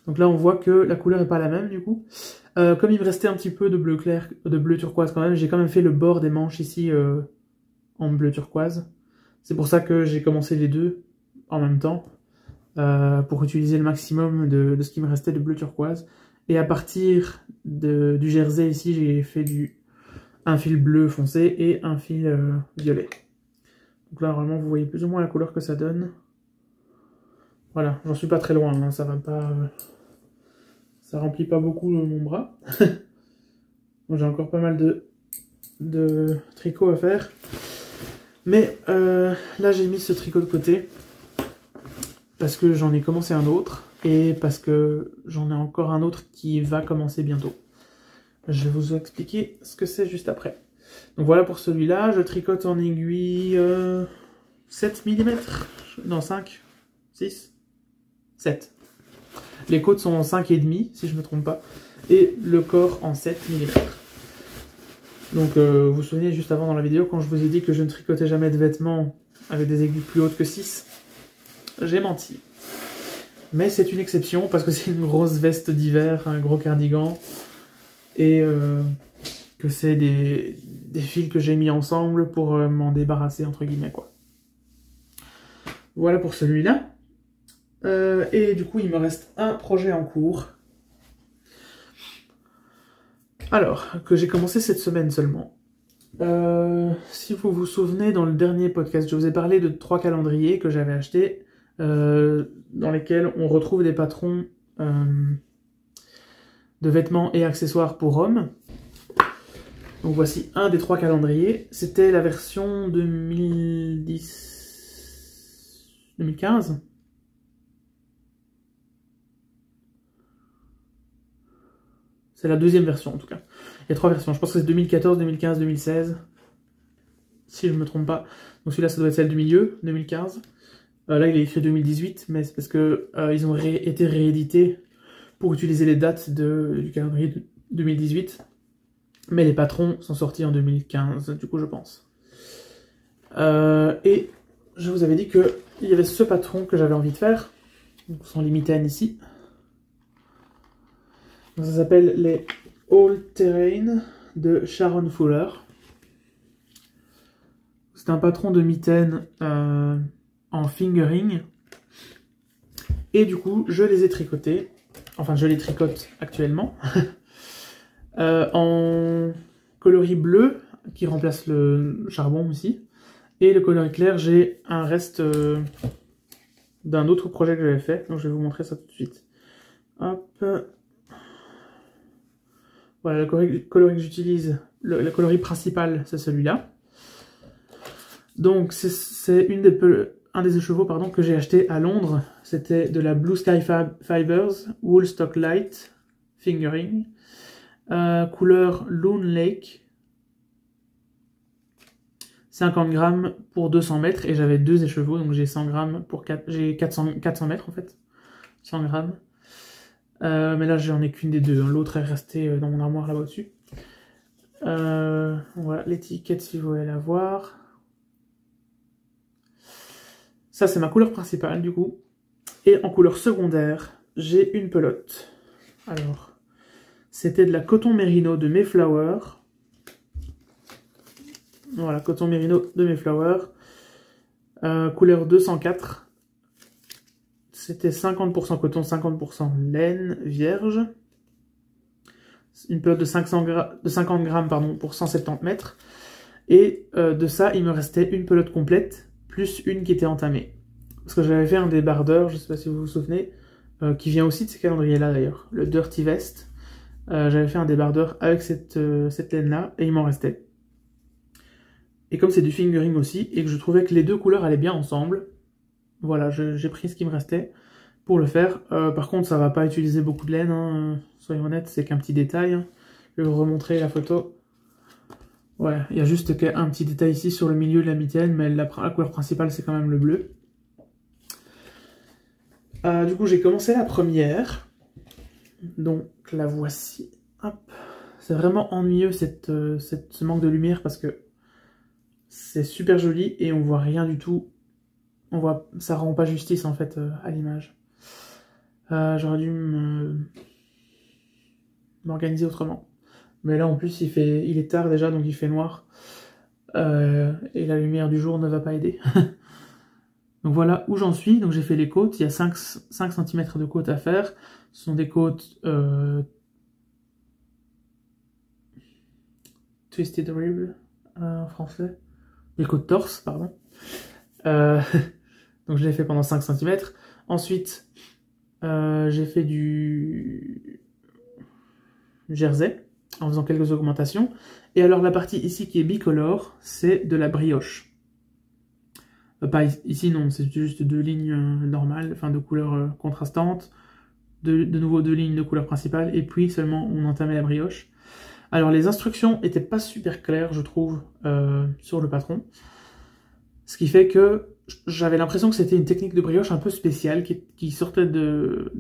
Donc là on voit que la couleur n'est pas la même du coup. Comme il me restait un petit peu de bleu clair, de bleu turquoise quand même, j'ai quand même fait le bord des manches ici en bleu turquoise. C'est pour ça que j'ai commencé les deux en même temps, pour utiliser le maximum de ce qui me restait de bleu turquoise. Et à partir du jersey ici, j'ai fait un fil bleu foncé et un fil violet. Donc là, normalement, vous voyez plus ou moins la couleur que ça donne. Voilà, j'en suis pas très loin, hein, ça va pas... ça remplit pas beaucoup mon bras. J'ai encore pas mal de tricot à faire. Mais là, j'ai mis ce tricot de côté parce que j'en ai commencé un autre et parce que j'en ai encore un autre qui va commencer bientôt. Je vais vous expliquer ce que c'est juste après. Donc voilà pour celui-là, je tricote en aiguille 7 mm, non 5, 6, 7. Les côtes sont en 5,5 si je ne me trompe pas, et le corps en 7 mm. Donc vous vous souvenez juste avant dans la vidéo quand je vous ai dit que je ne tricotais jamais de vêtements avec des aiguilles plus hautes que 6, j'ai menti. Mais c'est une exception parce que c'est une grosse veste d'hiver, un gros cardigan, et que c'est des fils que j'ai mis ensemble pour m'en débarrasser entre guillemets quoi. Voilà pour celui-là. Et du coup il me reste un projet en cours. Alors, que j'ai commencé cette semaine seulement. Si vous vous souvenez, dans le dernier podcast, je vous ai parlé de 3 calendriers que j'avais achetés, dans lesquels on retrouve des patrons de vêtements et accessoires pour hommes. Donc voici un des 3 calendriers. C'était la version 2015. C'est la deuxième version en tout cas. Il y a 3 versions. Je pense que c'est 2014, 2015, 2016. Si je ne me trompe pas. Donc celui-là, ça doit être celle du milieu, 2015. Là, il est écrit 2018, mais c'est parce que ils ont été réédités pour utiliser les dates du calendrier de 2018. Mais les patrons sont sortis en 2015, du coup, je pense. Et je vous avais dit qu'il y avait ce patron que j'avais envie de faire. Donc, ce sont les mitaines ici. Donc, ça s'appelle les All Terrain de Sharon Fuller. C'est un patron de mitaines en fingering. Et du coup, je les ai tricotés. Enfin, je les tricote actuellement. En coloris bleu, qui remplace le charbon aussi. Et le coloris clair, j'ai un reste d'un autre projet que j'avais fait. Donc je vais vous montrer ça tout de suite. Hop. Voilà, le coloris que j'utilise, le coloris principal, c'est celui-là. Donc c'est un des écheveaux pardon, que j'ai acheté à Londres. C'était de la Blue Sky Fibers Wool Stock Light Fingering. Couleur Loon Lake. 50 grammes pour 200 mètres. Et j'avais 2 écheveaux, donc j'ai 100 grammes pour j'ai 400 mètres en fait. 100 grammes. Mais là, j'en ai qu'une des deux. L'autre est restée dans mon armoire là-bas dessus. Voilà l'étiquette si vous voulez la voir. Ça, c'est ma couleur principale du coup. Et en couleur secondaire, j'ai une pelote. Alors, c'était de la coton mérino de Mayflower. Voilà, coton mérino de Mayflower. Couleur 204. C'était 50% coton, 50% laine vierge. Une pelote de 50 grammes pardon, pour 170 mètres. Et de ça, il me restait une pelote complète, plus une qui était entamée. Parce que j'avais fait un débardeur, je ne sais pas si vous vous souvenez, qui vient aussi de ces calendriers-là d'ailleurs, le Dirty Vest. J'avais fait un débardeur avec cette laine-là, et il m'en restait. Et comme c'est du fingering aussi, et que je trouvais que les deux couleurs allaient bien ensemble, voilà, j'ai pris ce qui me restait pour le faire. Par contre, ça va pas utiliser beaucoup de laine, hein, soyons honnêtes, c'est qu'un petit détail. Hein. Je vais vous remontrer la photo. Ouais, il y a juste un petit détail ici sur le milieu de la mitaine, mais la couleur principale, c'est quand même le bleu. Du coup, j'ai commencé la première. Donc, la voici. Hop. C'est vraiment ennuyeux ce manque de lumière parce que c'est super joli et on voit rien du tout. Ça rend pas justice en fait à l'image. J'aurais dû m'organiser autrement. Mais là en plus il est tard déjà, donc il fait noir. Et la lumière du jour ne va pas aider. Donc voilà où j'en suis. Donc j'ai fait les côtes, il y a 5 cm de côtes à faire. Ce sont des côtes twisted rib en français. Des côtes torse, pardon. Donc je l'ai fait pendant 5 cm. Ensuite, j'ai fait du jersey en faisant quelques augmentations. Et alors la partie ici qui est bicolore, c'est de la brioche. Pas ici non, c'est juste 2 lignes normales, enfin de couleurs contrastantes. De nouveau 2 lignes de couleur principale. Et puis seulement on entamait la brioche. Alors les instructions étaient pas super claires, je trouve, sur le patron. Ce qui fait que j'avais l'impression que c'était une technique de brioche un peu spéciale, qui sortait de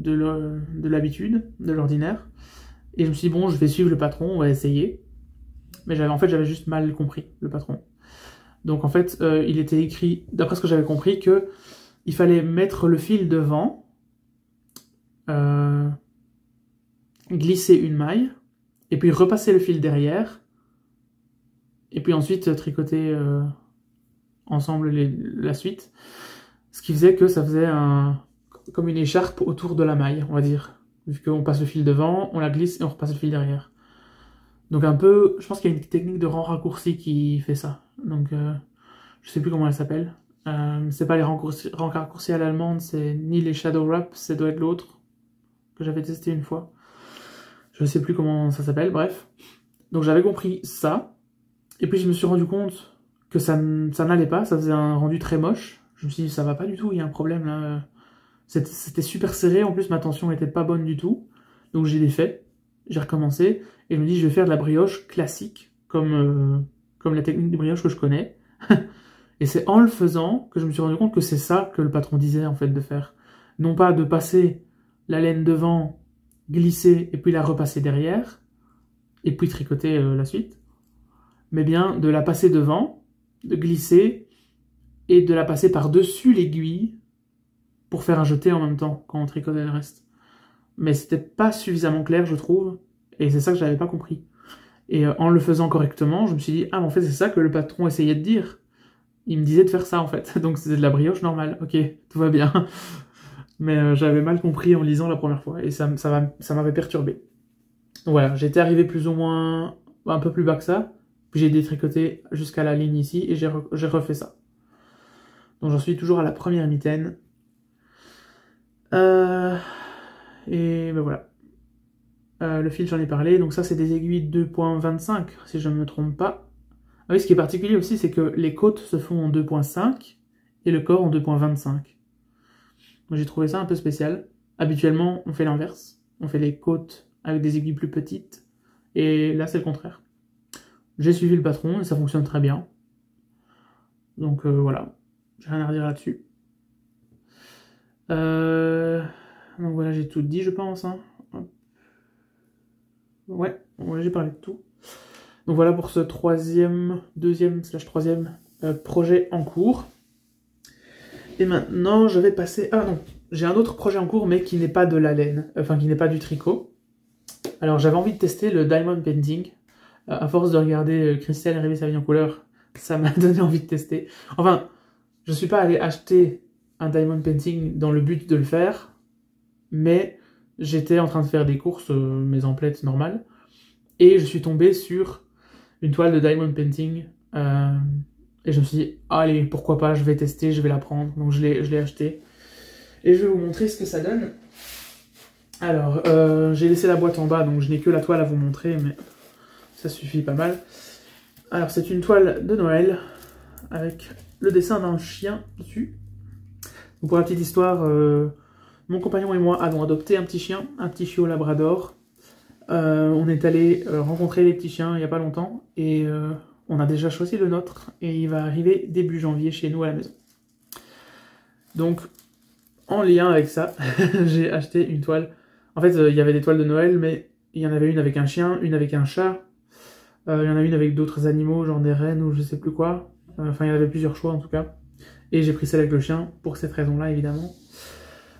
l'habitude, de l'ordinaire. Et je me suis dit, bon, je vais suivre le patron, on va essayer. Mais en fait, j'avais juste mal compris le patron. Donc en fait, il était écrit, d'après ce que j'avais compris, que il fallait mettre le fil devant, glisser une maille, et puis repasser le fil derrière, et puis ensuite tricoter ensemble la suite. Ce qui faisait que ça faisait comme une écharpe autour de la maille, on va dire. Vu qu'on passe le fil devant, on la glisse et on repasse le fil derrière. Donc un peu, je pense qu'il y a une technique de rang raccourci qui fait ça. Donc je sais plus comment elle s'appelle. C'est pas les rangs raccourcis à l'allemande, c'est ni les shadow wrap, ça doit être l'autre que j'avais testé une fois. Je sais plus comment ça s'appelle, bref. Donc j'avais compris ça. Et puis je me suis rendu compte que ça n'allait pas, ça faisait un rendu très moche. Je me suis dit, ça va pas du tout, il y a un problème là. C'était super serré, en plus ma tension était pas bonne du tout. Donc j'ai défait, j'ai recommencé, et je me dis, je vais faire de la brioche classique, comme la technique de brioche que je connais. Et c'est en le faisant que je me suis rendu compte que c'est ça que le patron disait en fait de faire. Non pas de passer la laine devant, glisser, et puis la repasser derrière, et puis tricoter la suite, mais bien de la passer devant, de glisser, et de la passer par-dessus l'aiguille, pour faire un jeté en même temps, quand on tricotait le reste. Mais c'était pas suffisamment clair, je trouve, et c'est ça que j'avais pas compris. Et en le faisant correctement, je me suis dit, ah, mais en fait, c'est ça que le patron essayait de dire. Il me disait de faire ça, en fait. Donc c'était de la brioche normale. Ok, tout va bien. Mais j'avais mal compris en lisant la première fois, et ça m'avait perturbé. Donc voilà, j'étais arrivé plus ou moins un peu plus bas que ça, puis j'ai détricoté jusqu'à la ligne ici, et j'ai refait ça. Donc j'en suis toujours à la première mitaine. Et ben voilà. Le fil, j'en ai parlé. Donc ça, c'est des aiguilles 2.25, si je ne me trompe pas. Ah oui, ce qui est particulier aussi, c'est que les côtes se font en 2.5 et le corps en 2.25. Donc j'ai trouvé ça un peu spécial. Habituellement, on fait l'inverse. On fait les côtes avec des aiguilles plus petites. Et là, c'est le contraire. J'ai suivi le patron et ça fonctionne très bien. Donc voilà. J'ai rien à redire là-dessus. Donc voilà, j'ai tout dit, je pense. Hein. Ouais, j'ai parlé de tout. Donc voilà pour ce deuxième/troisième projet en cours. Et maintenant, je vais passer... Ah non, j'ai un autre projet en cours, mais qui n'est pas de la laine, enfin qui n'est pas du tricot. Alors j'avais envie de tester le diamond painting. À force de regarder Christelle rêver sa vie en couleur, ça m'a donné envie de tester. Enfin, je suis pas allé acheter un diamond painting dans le but de le faire, mais j'étais en train de faire des courses, mes emplettes normales, et je suis tombé sur une toile de diamond painting, et je me suis dit, allez, pourquoi pas, je vais tester, je vais la prendre. Donc je l'ai acheté, et je vais vous montrer ce que ça donne. Alors, j'ai laissé la boîte en bas, donc je n'ai que la toile à vous montrer, mais ça suffit pas mal. Alors c'est une toile de Noël, avec le dessin d'un chien dessus. Donc, pour la petite histoire, mon compagnon et moi avons adopté un petit chien, un petit chiot labrador. On est allé rencontrer les petits chiens il n'y a pas longtemps, et on a déjà choisi le nôtre, et il va arriver début janvier chez nous à la maison. Donc, en lien avec ça, j'ai acheté une toile. En fait, il y avait des toiles de Noël, mais il y en avait une avec un chien, une avec un chat, il y en a une avec d'autres animaux, genre des rennes ou je sais plus quoi. Enfin, il y avait plusieurs choix en tout cas. Et j'ai pris celle avec le chien, pour cette raison-là, évidemment.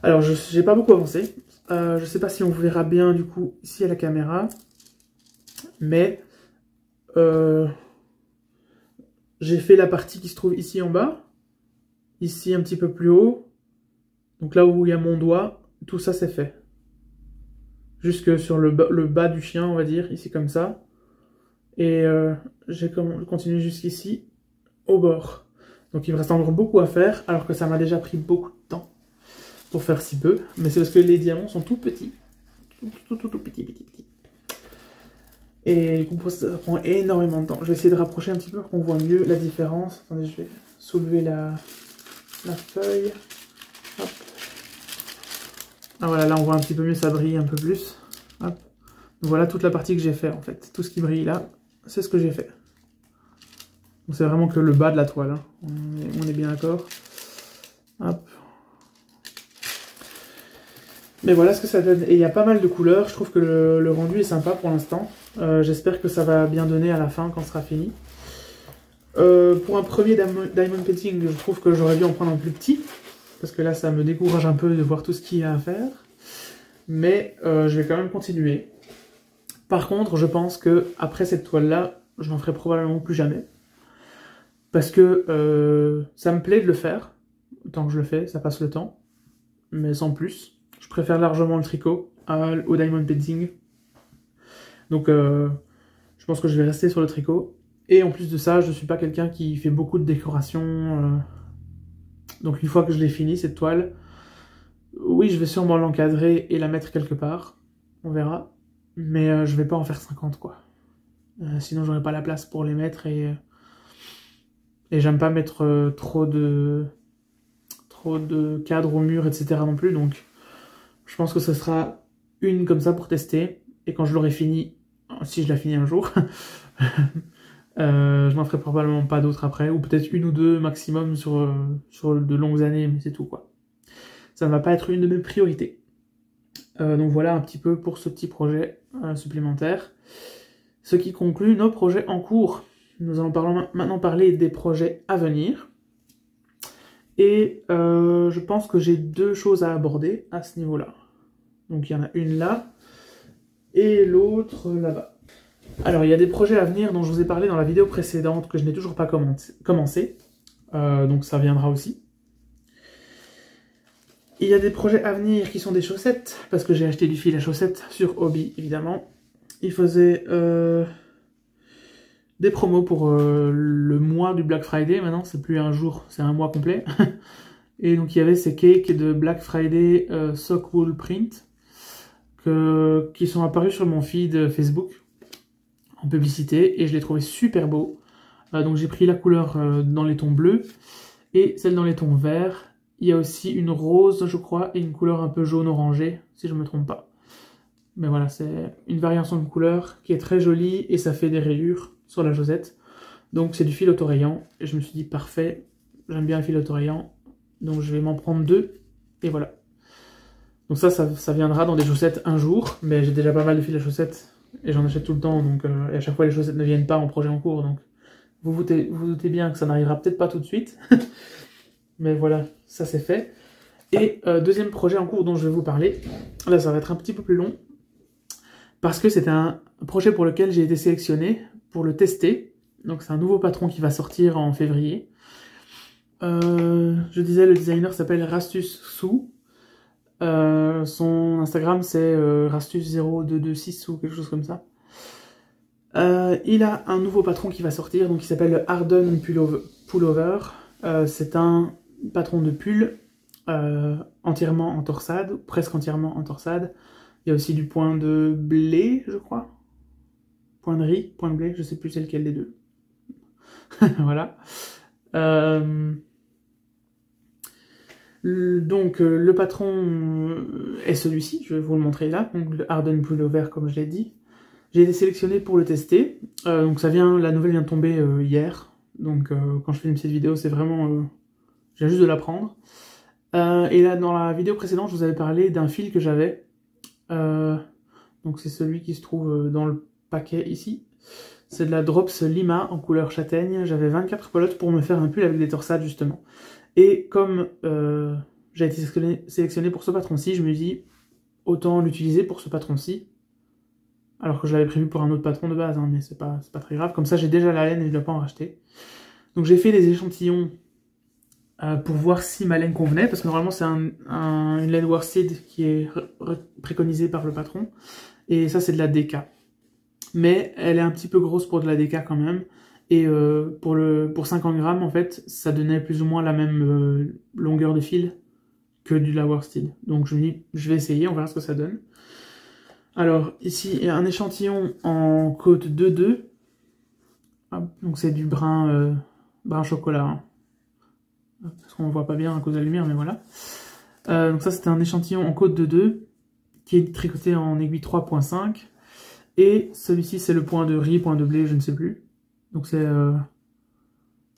Alors, j'ai pas beaucoup avancé, Je sais pas si on verra bien du coup ici à la caméra, mais j'ai fait la partie qui se trouve ici en bas, ici un petit peu plus haut, donc là où il y a mon doigt, tout ça c'est fait. Jusque sur le bas du chien, on va dire, ici comme ça. Et j'ai continué jusqu'ici, au bord. Donc il me reste encore beaucoup à faire, alors que ça m'a déjà pris beaucoup de temps pour faire si peu. Mais c'est parce que les diamants sont tout petits. Tout petits. Et du coup, ça prend énormément de temps. Je vais essayer de rapprocher un petit peu pour qu'on voit mieux la différence. Attendez, je vais soulever la feuille. Hop. Ah voilà, là on voit un petit peu mieux, ça brille un peu plus. Hop. Voilà toute la partie que j'ai fait en fait. Tout ce qui brille là, c'est ce que j'ai fait. Donc c'est vraiment que le bas de la toile. Hein. On est bien d'accord. Hop. Mais voilà ce que ça donne. Et il y a pas mal de couleurs. Je trouve que le rendu est sympa pour l'instant. J'espère que ça va bien donner à la fin quand ce sera fini. Pour un premier diamond painting, je trouve que j'aurais dû en prendre un plus petit. Parce que là, ça me décourage un peu de voir tout ce qu'il y a à faire. Mais je vais quand même continuer. Par contre, je pense que après cette toile-là, je n'en ferai probablement plus jamais. Parce que ça me plaît de le faire. Tant que je le fais, ça passe le temps. Mais sans plus. Je préfère largement le tricot au diamond painting. Donc je pense que je vais rester sur le tricot. Et en plus de ça, je ne suis pas quelqu'un qui fait beaucoup de décoration. Donc une fois que je l'ai fini, cette toile, oui, je vais sûrement l'encadrer et la mettre quelque part. On verra. Mais je vais pas en faire 50, quoi. Sinon, j'aurais pas la place pour les mettre et j'aime pas mettre trop de cadres au mur, etc. non plus. Donc, je pense que ce sera une comme ça pour tester. Et quand je l'aurai fini, si je la finis un jour, je n'en ferai probablement pas d'autres après. Ou peut-être une ou deux maximum sur de longues années, mais c'est tout, quoi. Ça ne va pas être une de mes priorités. Donc voilà un petit peu pour ce petit projet supplémentaire. Ce qui conclut nos projets en cours. Nous allons maintenant parler des projets à venir. Et je pense que j'ai deux choses à aborder à ce niveau-là. Donc il y en a une là, et l'autre là-bas. Alors il y a des projets à venir dont je vous ai parlé dans la vidéo précédente, que je n'ai toujours pas commencé. Donc ça viendra aussi. Il y a des projets à venir qui sont des chaussettes, parce que j'ai acheté du fil à chaussettes sur Hobby, évidemment. Il faisait des promos pour le mois du Black Friday. Maintenant, c'est plus un jour, c'est un mois complet. Et donc, il y avait ces cakes de Black Friday Sock Wool Print qui sont apparus sur mon feed Facebook en publicité. Et je les trouvais super beaux. Donc, j'ai pris la couleur dans les tons bleus et celle dans les tons verts. Il y a aussi une rose, je crois, et une couleur un peu jaune-orangé, si je ne me trompe pas. Mais voilà, c'est une variation de couleur qui est très jolie et ça fait des rayures sur la chaussette. Donc c'est du fil autorayant. Et je me suis dit, parfait, j'aime bien le fil autorayant. Donc je vais m'en prendre deux. Et voilà. Donc ça viendra dans des chaussettes un jour. Mais j'ai déjà pas mal de fil à chaussettes et j'en achète tout le temps. Donc et à chaque fois, les chaussettes ne viennent pas en projet en cours. Donc vous doutez bien que ça n'arrivera peut-être pas tout de suite. Mais voilà, ça c'est fait. Et deuxième projet en cours dont je vais vous parler, là ça va être un petit peu plus long, parce que c'est un projet pour lequel j'ai été sélectionné pour le tester. Donc c'est un nouveau patron qui va sortir en février. Je disais, le designer s'appelle Rastus Sou. Son Instagram c'est Rastus0226 ou quelque chose comme ça. Il a un nouveau patron qui va sortir, donc il s'appelle le Harden Pullover. C'est un patron de pull entièrement en torsade, presque entièrement en torsade. Il y a aussi du point de blé, je crois. Point de riz, point de blé, je sais plus c'est lequel des deux. Voilà. Donc le patron est celui-ci, je vais vous le montrer là, donc le Harden Pullover comme je l'ai dit. J'ai été sélectionné pour le tester, donc la nouvelle vient de tomber hier, donc quand je fais une petite vidéo c'est vraiment, j'ai juste de l'apprendre. Et là dans la vidéo précédente je vous avais parlé d'un fil que j'avais, donc c'est celui qui se trouve dans le paquet ici. C'est de la Drops Lima en couleur châtaigne. J'avais 24 pelotes pour me faire un pull avec des torsades justement. Et comme j'ai été sélectionné pour ce patron-ci, je me dis autant l'utiliser pour ce patron-ci. Alors que je l'avais prévu pour un autre patron de base, hein, mais c'est pas très grave. Comme ça, j'ai déjà la laine et je ne dois pas en racheter. Donc j'ai fait des échantillons pour voir si ma laine convenait, parce que normalement c'est une laine worsted qui est préconisée par le patron. Et ça, c'est de la DK. Mais elle est un petit peu grosse pour de la DK quand même. Et pour 50 grammes, en fait, ça donnait plus ou moins la même longueur de fil que du la worsted. Donc je me dis, je vais essayer, on verra ce que ça donne. Alors, ici, il y a un échantillon en côte 2-2. Donc c'est du brun chocolat. Hein. Parce qu'on ne voit pas bien à cause de la lumière, mais voilà. Donc ça, c'était un échantillon en côte 2-2, qui est tricoté en aiguille 3.5. Et celui-ci, c'est le point de riz, point de blé, je ne sais plus. Donc c'est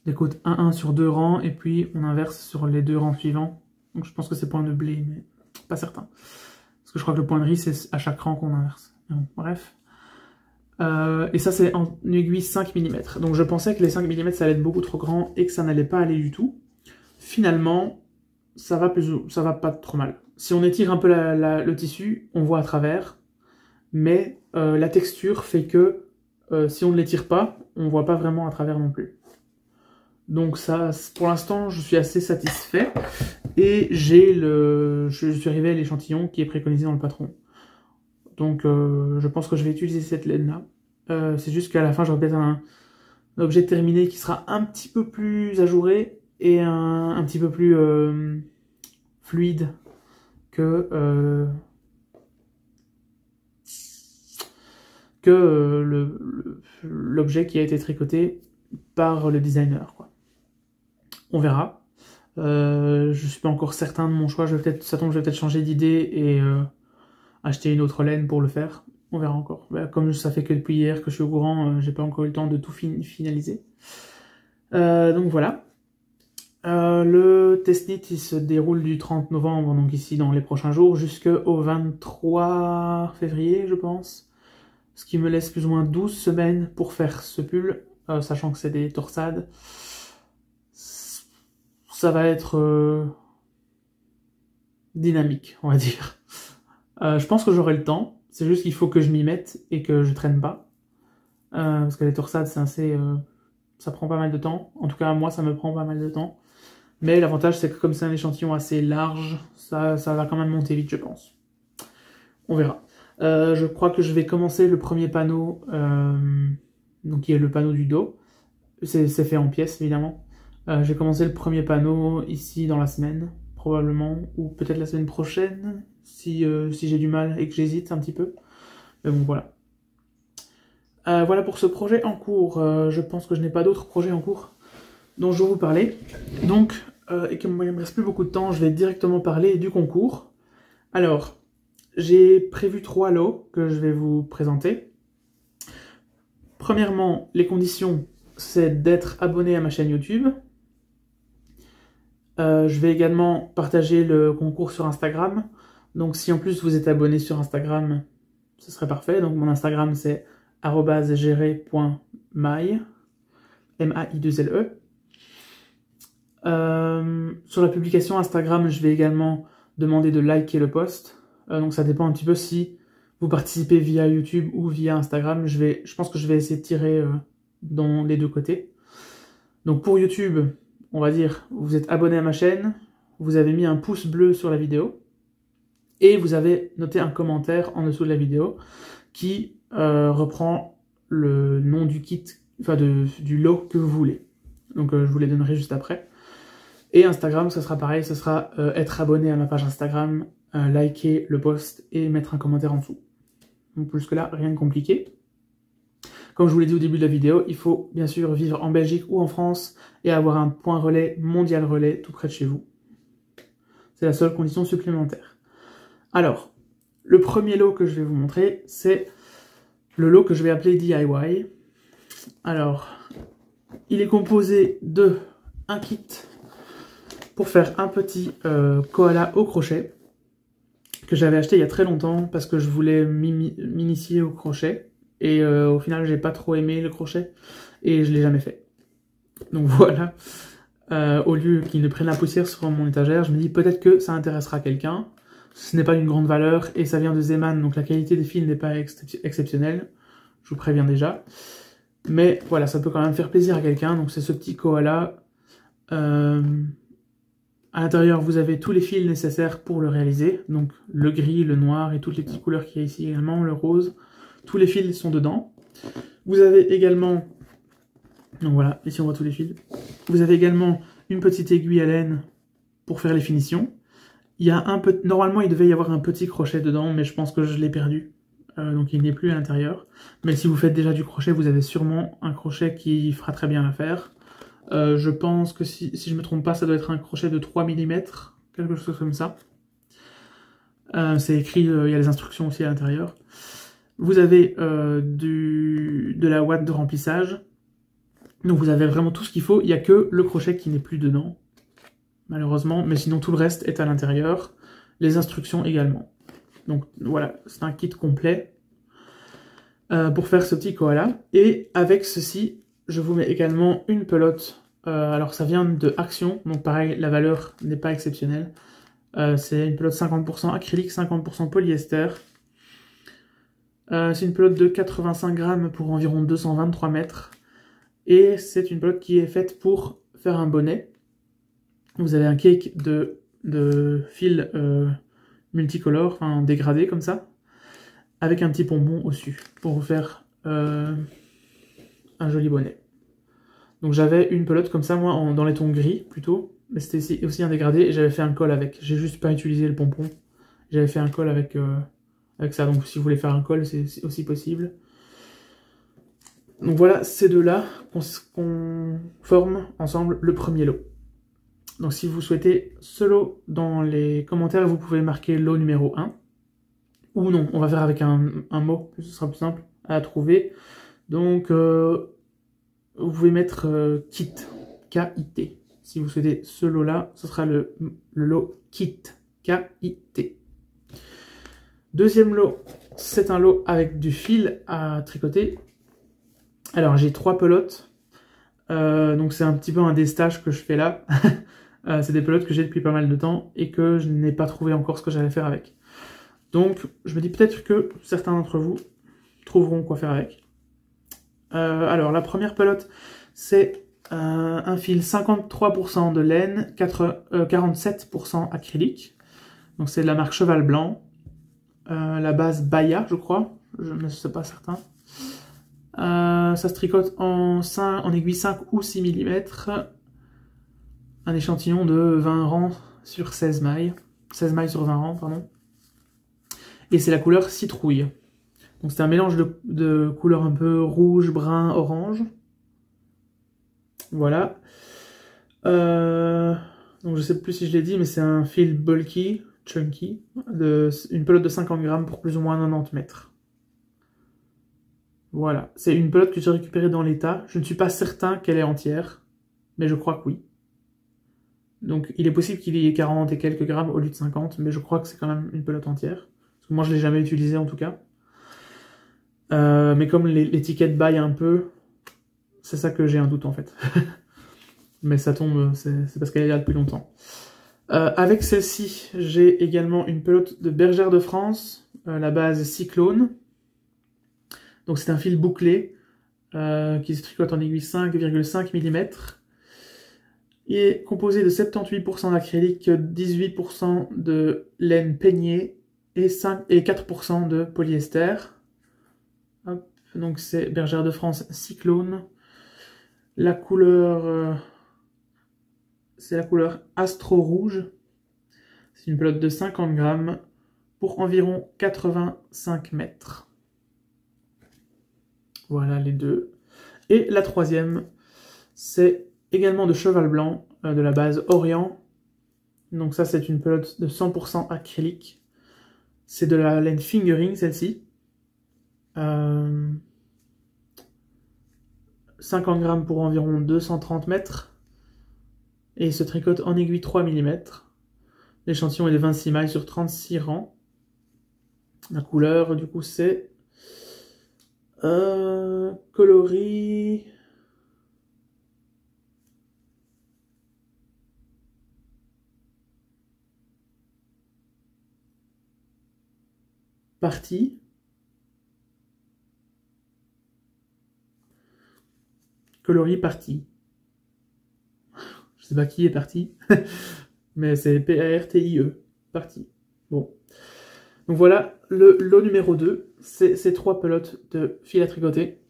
des côtes 1-1 sur 2 rangs, et puis on inverse sur les 2 rangs suivants. Donc je pense que c'est point de blé, mais pas certain. Parce que je crois que le point de riz, c'est à chaque rang qu'on inverse. Bon, bref. Et ça, c'est en aiguille 5 mm. Donc je pensais que les 5 mm, ça allait être beaucoup trop grand et que ça n'allait pas aller du tout. Finalement, ça va pas trop mal. Si on étire un peu le tissu, on voit à travers. Mais la texture fait que si on ne l'étire pas, on voit pas vraiment à travers non plus. Donc ça, pour l'instant, je suis assez satisfait. Et je suis arrivé à l'échantillon qui est préconisé dans le patron. Donc je pense que je vais utiliser cette laine-là. C'est juste qu'à la fin, j'aurai peut-être un objet terminé qui sera un petit peu plus ajouré et un petit peu plus fluide que l'objet qui a été tricoté par le designer, quoi. On verra. Je suis pas encore certain de mon choix. Je vais peut-être changer d'idée et acheter une autre laine pour le faire. On verra encore. Comme ça fait que depuis hier que je suis au courant, j'ai pas encore eu le temps de tout finaliser. Donc voilà. Le test knit il se déroule du 30 novembre, donc ici dans les prochains jours, jusqu'au 23 février, je pense. Ce qui me laisse plus ou moins 12 semaines pour faire ce pull, sachant que c'est des torsades. Ça va être dynamique, on va dire. Je pense que j'aurai le temps, c'est juste qu'il faut que je m'y mette et que je traîne pas. Parce que les torsades, c'est assez... ça prend pas mal de temps. En tout cas, moi, ça me prend pas mal de temps. Mais l'avantage, c'est que comme c'est un échantillon assez large, ça va quand même monter vite, je pense. On verra. Je crois que je vais commencer le premier panneau, donc qui est le panneau du dos. C'est fait en pièces, évidemment. J'ai commencé le premier panneau ici dans la semaine, probablement, ou peut-être la semaine prochaine, si j'ai du mal et que j'hésite un petit peu. Mais bon, voilà. Voilà pour ce projet en cours. Je pense que je n'ai pas d'autres projets en cours dont je vais vous parler. Donc, et comme il ne me reste plus beaucoup de temps, je vais directement parler du concours. Alors, j'ai prévu 3 lots que je vais vous présenter. Premièrement, les conditions, c'est d'être abonné à ma chaîne YouTube. Je vais également partager le concours sur Instagram. Donc si en plus vous êtes abonné sur Instagram, ce serait parfait. Donc mon Instagram c'est @gere.mai, M-A-I-2-L-E. Sur la publication Instagram, je vais également demander de liker le post. Donc ça dépend un petit peu si vous participez via YouTube ou via Instagram. Je pense que je vais essayer de tirer dans les deux côtés. Donc pour YouTube, on va dire, vous êtes abonné à ma chaîne, vous avez mis un pouce bleu sur la vidéo, et vous avez noté un commentaire en dessous de la vidéo qui reprend le nom du kit, enfin du lot que vous voulez. Donc je vous les donnerai juste après. Et Instagram, ça sera pareil, ça sera être abonné à ma page Instagram, liker le post et mettre un commentaire en dessous. Donc plus que là, rien de compliqué. Comme je vous l'ai dit au début de la vidéo, il faut bien sûr vivre en Belgique ou en France et avoir un point relais, mondial relais, tout près de chez vous. C'est la seule condition supplémentaire. Alors, le premier lot que je vais vous montrer, c'est le lot que je vais appeler DIY. Alors, il est composé de un kit pour faire un petit koala au crochet que j'avais acheté il y a très longtemps parce que je voulais m'initier au crochet. Et au final, j'ai pas trop aimé le crochet et je l'ai jamais fait. Donc voilà, au lieu qu'il ne prenne la poussière sur mon étagère, je me dis peut-être que ça intéressera quelqu'un. ce n'est pas d'une grande valeur et ça vient de Zeman, donc la qualité des fils n'est pas exceptionnelle, je vous préviens déjà. Mais voilà, ça peut quand même faire plaisir à quelqu'un, donc c'est ce petit koala. À l'intérieur, vous avez tous les fils nécessaires pour le réaliser, donc le gris, le noir et toutes les petites couleurs qu'il y a ici également, le rose. Tous les fils sont dedans. Vous avez également, donc voilà, ici on voit tous les fils. Vous avez également une petite aiguille à laine pour faire les finitions. Il y a un peu, normalement il devait y avoir un petit crochet dedans, mais je pense que je l'ai perdu. Donc il n'est plus à l'intérieur. Mais si vous faites déjà du crochet, vous avez sûrement un crochet qui fera très bien l'affaire. Je pense que si je me trompe pas, ça doit être un crochet de 3 mm, quelque chose comme ça. C'est écrit, il y a les instructions aussi à l'intérieur. Vous avez de la ouate de remplissage. Donc vous avez vraiment tout ce qu'il faut. Il n'y a que le crochet qui n'est plus dedans, malheureusement. Mais sinon tout le reste est à l'intérieur. Les instructions également. Donc voilà, c'est un kit complet pour faire ce petit koala. Et avec ceci, je vous mets également une pelote. Alors ça vient de Action, donc pareil, la valeur n'est pas exceptionnelle. C'est une pelote 50% acrylique, 50% polyester. C'est une pelote de 85 grammes pour environ 223 mètres. Et c'est une pelote qui est faite pour faire un bonnet. Vous avez un cake de fil multicolore, enfin dégradé comme ça, avec un petit pompon au-dessus, pour vous faire un joli bonnet. Donc j'avais une pelote comme ça, moi, dans les tons gris, plutôt, mais c'était aussi un dégradé, et j'avais fait un col avec. J'ai juste pas utilisé le pompon. J'avais fait un col avec ça, donc si vous voulez faire un col, c'est aussi possible. Donc voilà, ces deux-là qu'on forme ensemble le premier lot. Donc si vous souhaitez ce lot, dans les commentaires, vous pouvez marquer lot numéro 1. Ou non, on va faire avec un mot, ce sera plus simple à trouver. Donc vous pouvez mettre kit, K-I-T. Si vous souhaitez ce lot-là, ce sera le lot kit, K-I-T. Deuxième lot, c'est un lot avec du fil à tricoter. Alors j'ai 3 pelotes, donc c'est un petit peu un destage que je fais là. C'est des pelotes que j'ai depuis pas mal de temps et que je n'ai pas trouvé encore ce que j'allais faire avec. Donc je me dis peut-être que certains d'entre vous trouveront quoi faire avec. Alors la première pelote, c'est un fil 53% de laine, 47% acrylique. Donc c'est de la marque Cheval Blanc. La base Baya, je crois, je ne sais pas certain. Ça se tricote en aiguille 5 ou 6 mm. Un échantillon de 20 rangs sur 16 mailles. 16 mailles sur 20 rangs, pardon. Et c'est la couleur citrouille. Donc c'est un mélange de couleurs un peu rouge, brun, orange. Voilà. Donc je sais plus si je l'ai dit, mais c'est un fil bulky, chunky, une pelote de 50 grammes pour plus ou moins 90 mètres. Voilà, c'est une pelote que j'ai récupérée dans l'état. Je ne suis pas certain qu'elle est entière, mais je crois que oui. Donc il est possible qu'il y ait 40 et quelques grammes au lieu de 50, mais je crois que c'est quand même une pelote entière. Parce que moi je ne l'ai jamais utilisée en tout cas. Mais comme l'étiquette baille un peu, c'est ça que j'ai un doute en fait. Mais ça tombe, c'est parce qu'elle est là depuis longtemps. Avec celle-ci, j'ai également une pelote de Bergère de France, la base Cyclone. Donc c'est un fil bouclé qui se tricote en aiguille 5,5 mm. Il est composé de 78% d'acrylique, 18% de laine peignée et 4% de polyester. Hop, donc c'est Bergère de France Cyclone. La couleur, c'est la couleur Astro Rouge. C'est une pelote de 50 grammes pour environ 85 mètres. Voilà les deux. Et la troisième, c'est également de Cheval Blanc, de la base Orient. Donc ça, c'est une pelote de 100% acrylique. C'est de la laine fingering, celle-ci. 50 grammes pour environ 230 mètres. Et il se tricote en aiguille 3 mm. L'échantillon est de 26 mailles sur 36 rangs. La couleur, du coup, c'est coloris. parti. Coloris parti. Je sais pas qui est parti, mais c'est P-A-R-T-I-E, parti. Bon. Donc voilà, le lot numéro 2, c'est ces 3 pelotes de fil à tricoter.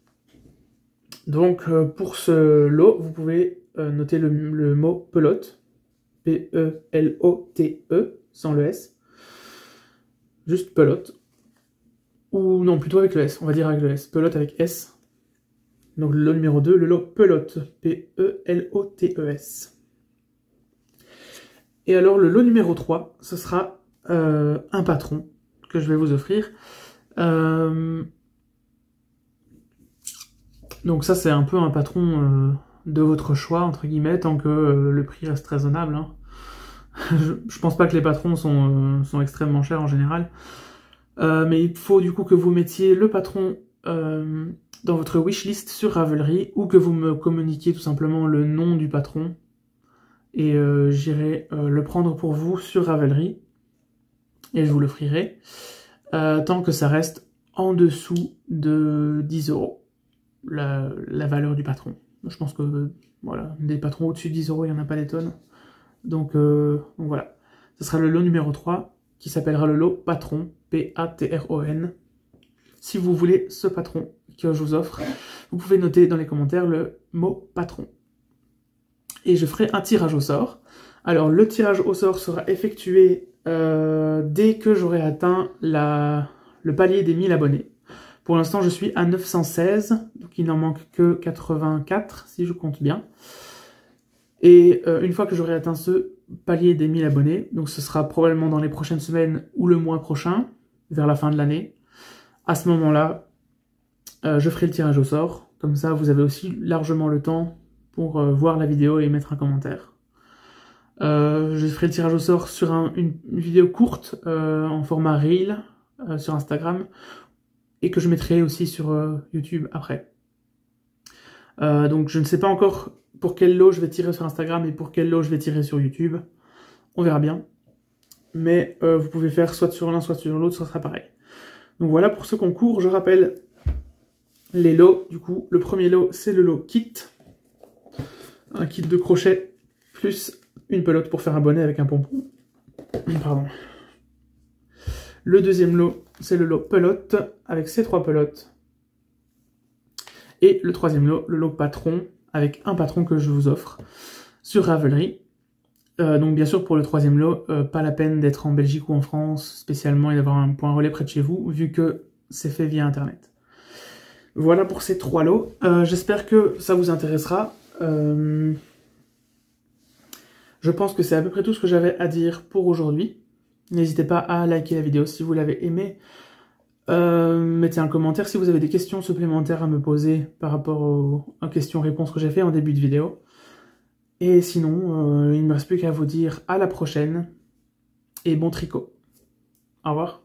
Donc pour ce lot, vous pouvez noter le mot pelote, P-E-L-O-T-E, sans le S. Juste pelote. Ou non, plutôt avec le S, on va dire avec le S. Pelote avec S. Donc le lot numéro 2, le lot pelote, P-E-L-O-T-E-S. Et alors le lot numéro 3, ce sera un patron que je vais vous offrir. Donc ça c'est un peu un patron de votre choix, entre guillemets, tant que le prix reste raisonnable. Hein. Je pense pas que les patrons sont extrêmement chers en général. Mais il faut du coup que vous mettiez le patron dans votre wishlist sur Ravelry, ou que vous me communiquiez tout simplement le nom du patron. Et j'irai le prendre pour vous sur Ravelry. Et je vous l'offrirai. Tant que ça reste en dessous de 10 € la valeur du patron. Je pense que voilà, des patrons au-dessus de 10 €, il n'y en a pas des tonnes. Donc voilà. Ce sera le lot numéro 3 qui s'appellera le lot patron, P-A-T-R-O-N. Si vous voulez ce patron que je vous offre, vous pouvez noter dans les commentaires le mot patron. Et je ferai un tirage au sort. Alors le tirage au sort sera effectué dès que j'aurai atteint le palier des 1000 abonnés. Pour l'instant je suis à 916, donc il n'en manque que 84 si je compte bien. Et une fois que j'aurai atteint ce palier des 1000 abonnés, donc ce sera probablement dans les prochaines semaines ou le mois prochain, vers la fin de l'année, à ce moment-là, je ferai le tirage au sort. Comme ça, vous avez aussi largement le temps pour voir la vidéo et mettre un commentaire. Je ferai le tirage au sort sur une vidéo courte en format Reel sur Instagram et que je mettrai aussi sur YouTube après. Donc je ne sais pas encore pour quel lot je vais tirer sur Instagram et pour quel lot je vais tirer sur YouTube. On verra bien. Mais vous pouvez faire soit sur l'un, soit sur l'autre, ça sera pareil. Donc voilà pour ce concours. Je rappelle les lots. Du coup, le premier lot, c'est le lot kit. Un kit de crochet plus une pelote pour faire un bonnet avec un pompon. Pardon. Le deuxième lot, c'est le lot pelote avec ces 3 pelotes. Et le troisième lot, le lot patron, avec un patron que je vous offre sur Ravelry. Donc bien sûr pour le troisième lot, pas la peine d'être en Belgique ou en France spécialement et d'avoir un point relais près de chez vous, vu que c'est fait via internet. Voilà pour ces 3 lots. J'espère que ça vous intéressera. Je pense que c'est à peu près tout ce que j'avais à dire pour aujourd'hui. N'hésitez pas à liker la vidéo si vous l'avez aimée. Mettez un commentaire si vous avez des questions supplémentaires à me poser par rapport aux questions-réponses que j'ai fait en début de vidéo. Et sinon, il ne me reste plus qu'à vous dire à la prochaine et bon tricot. Au revoir.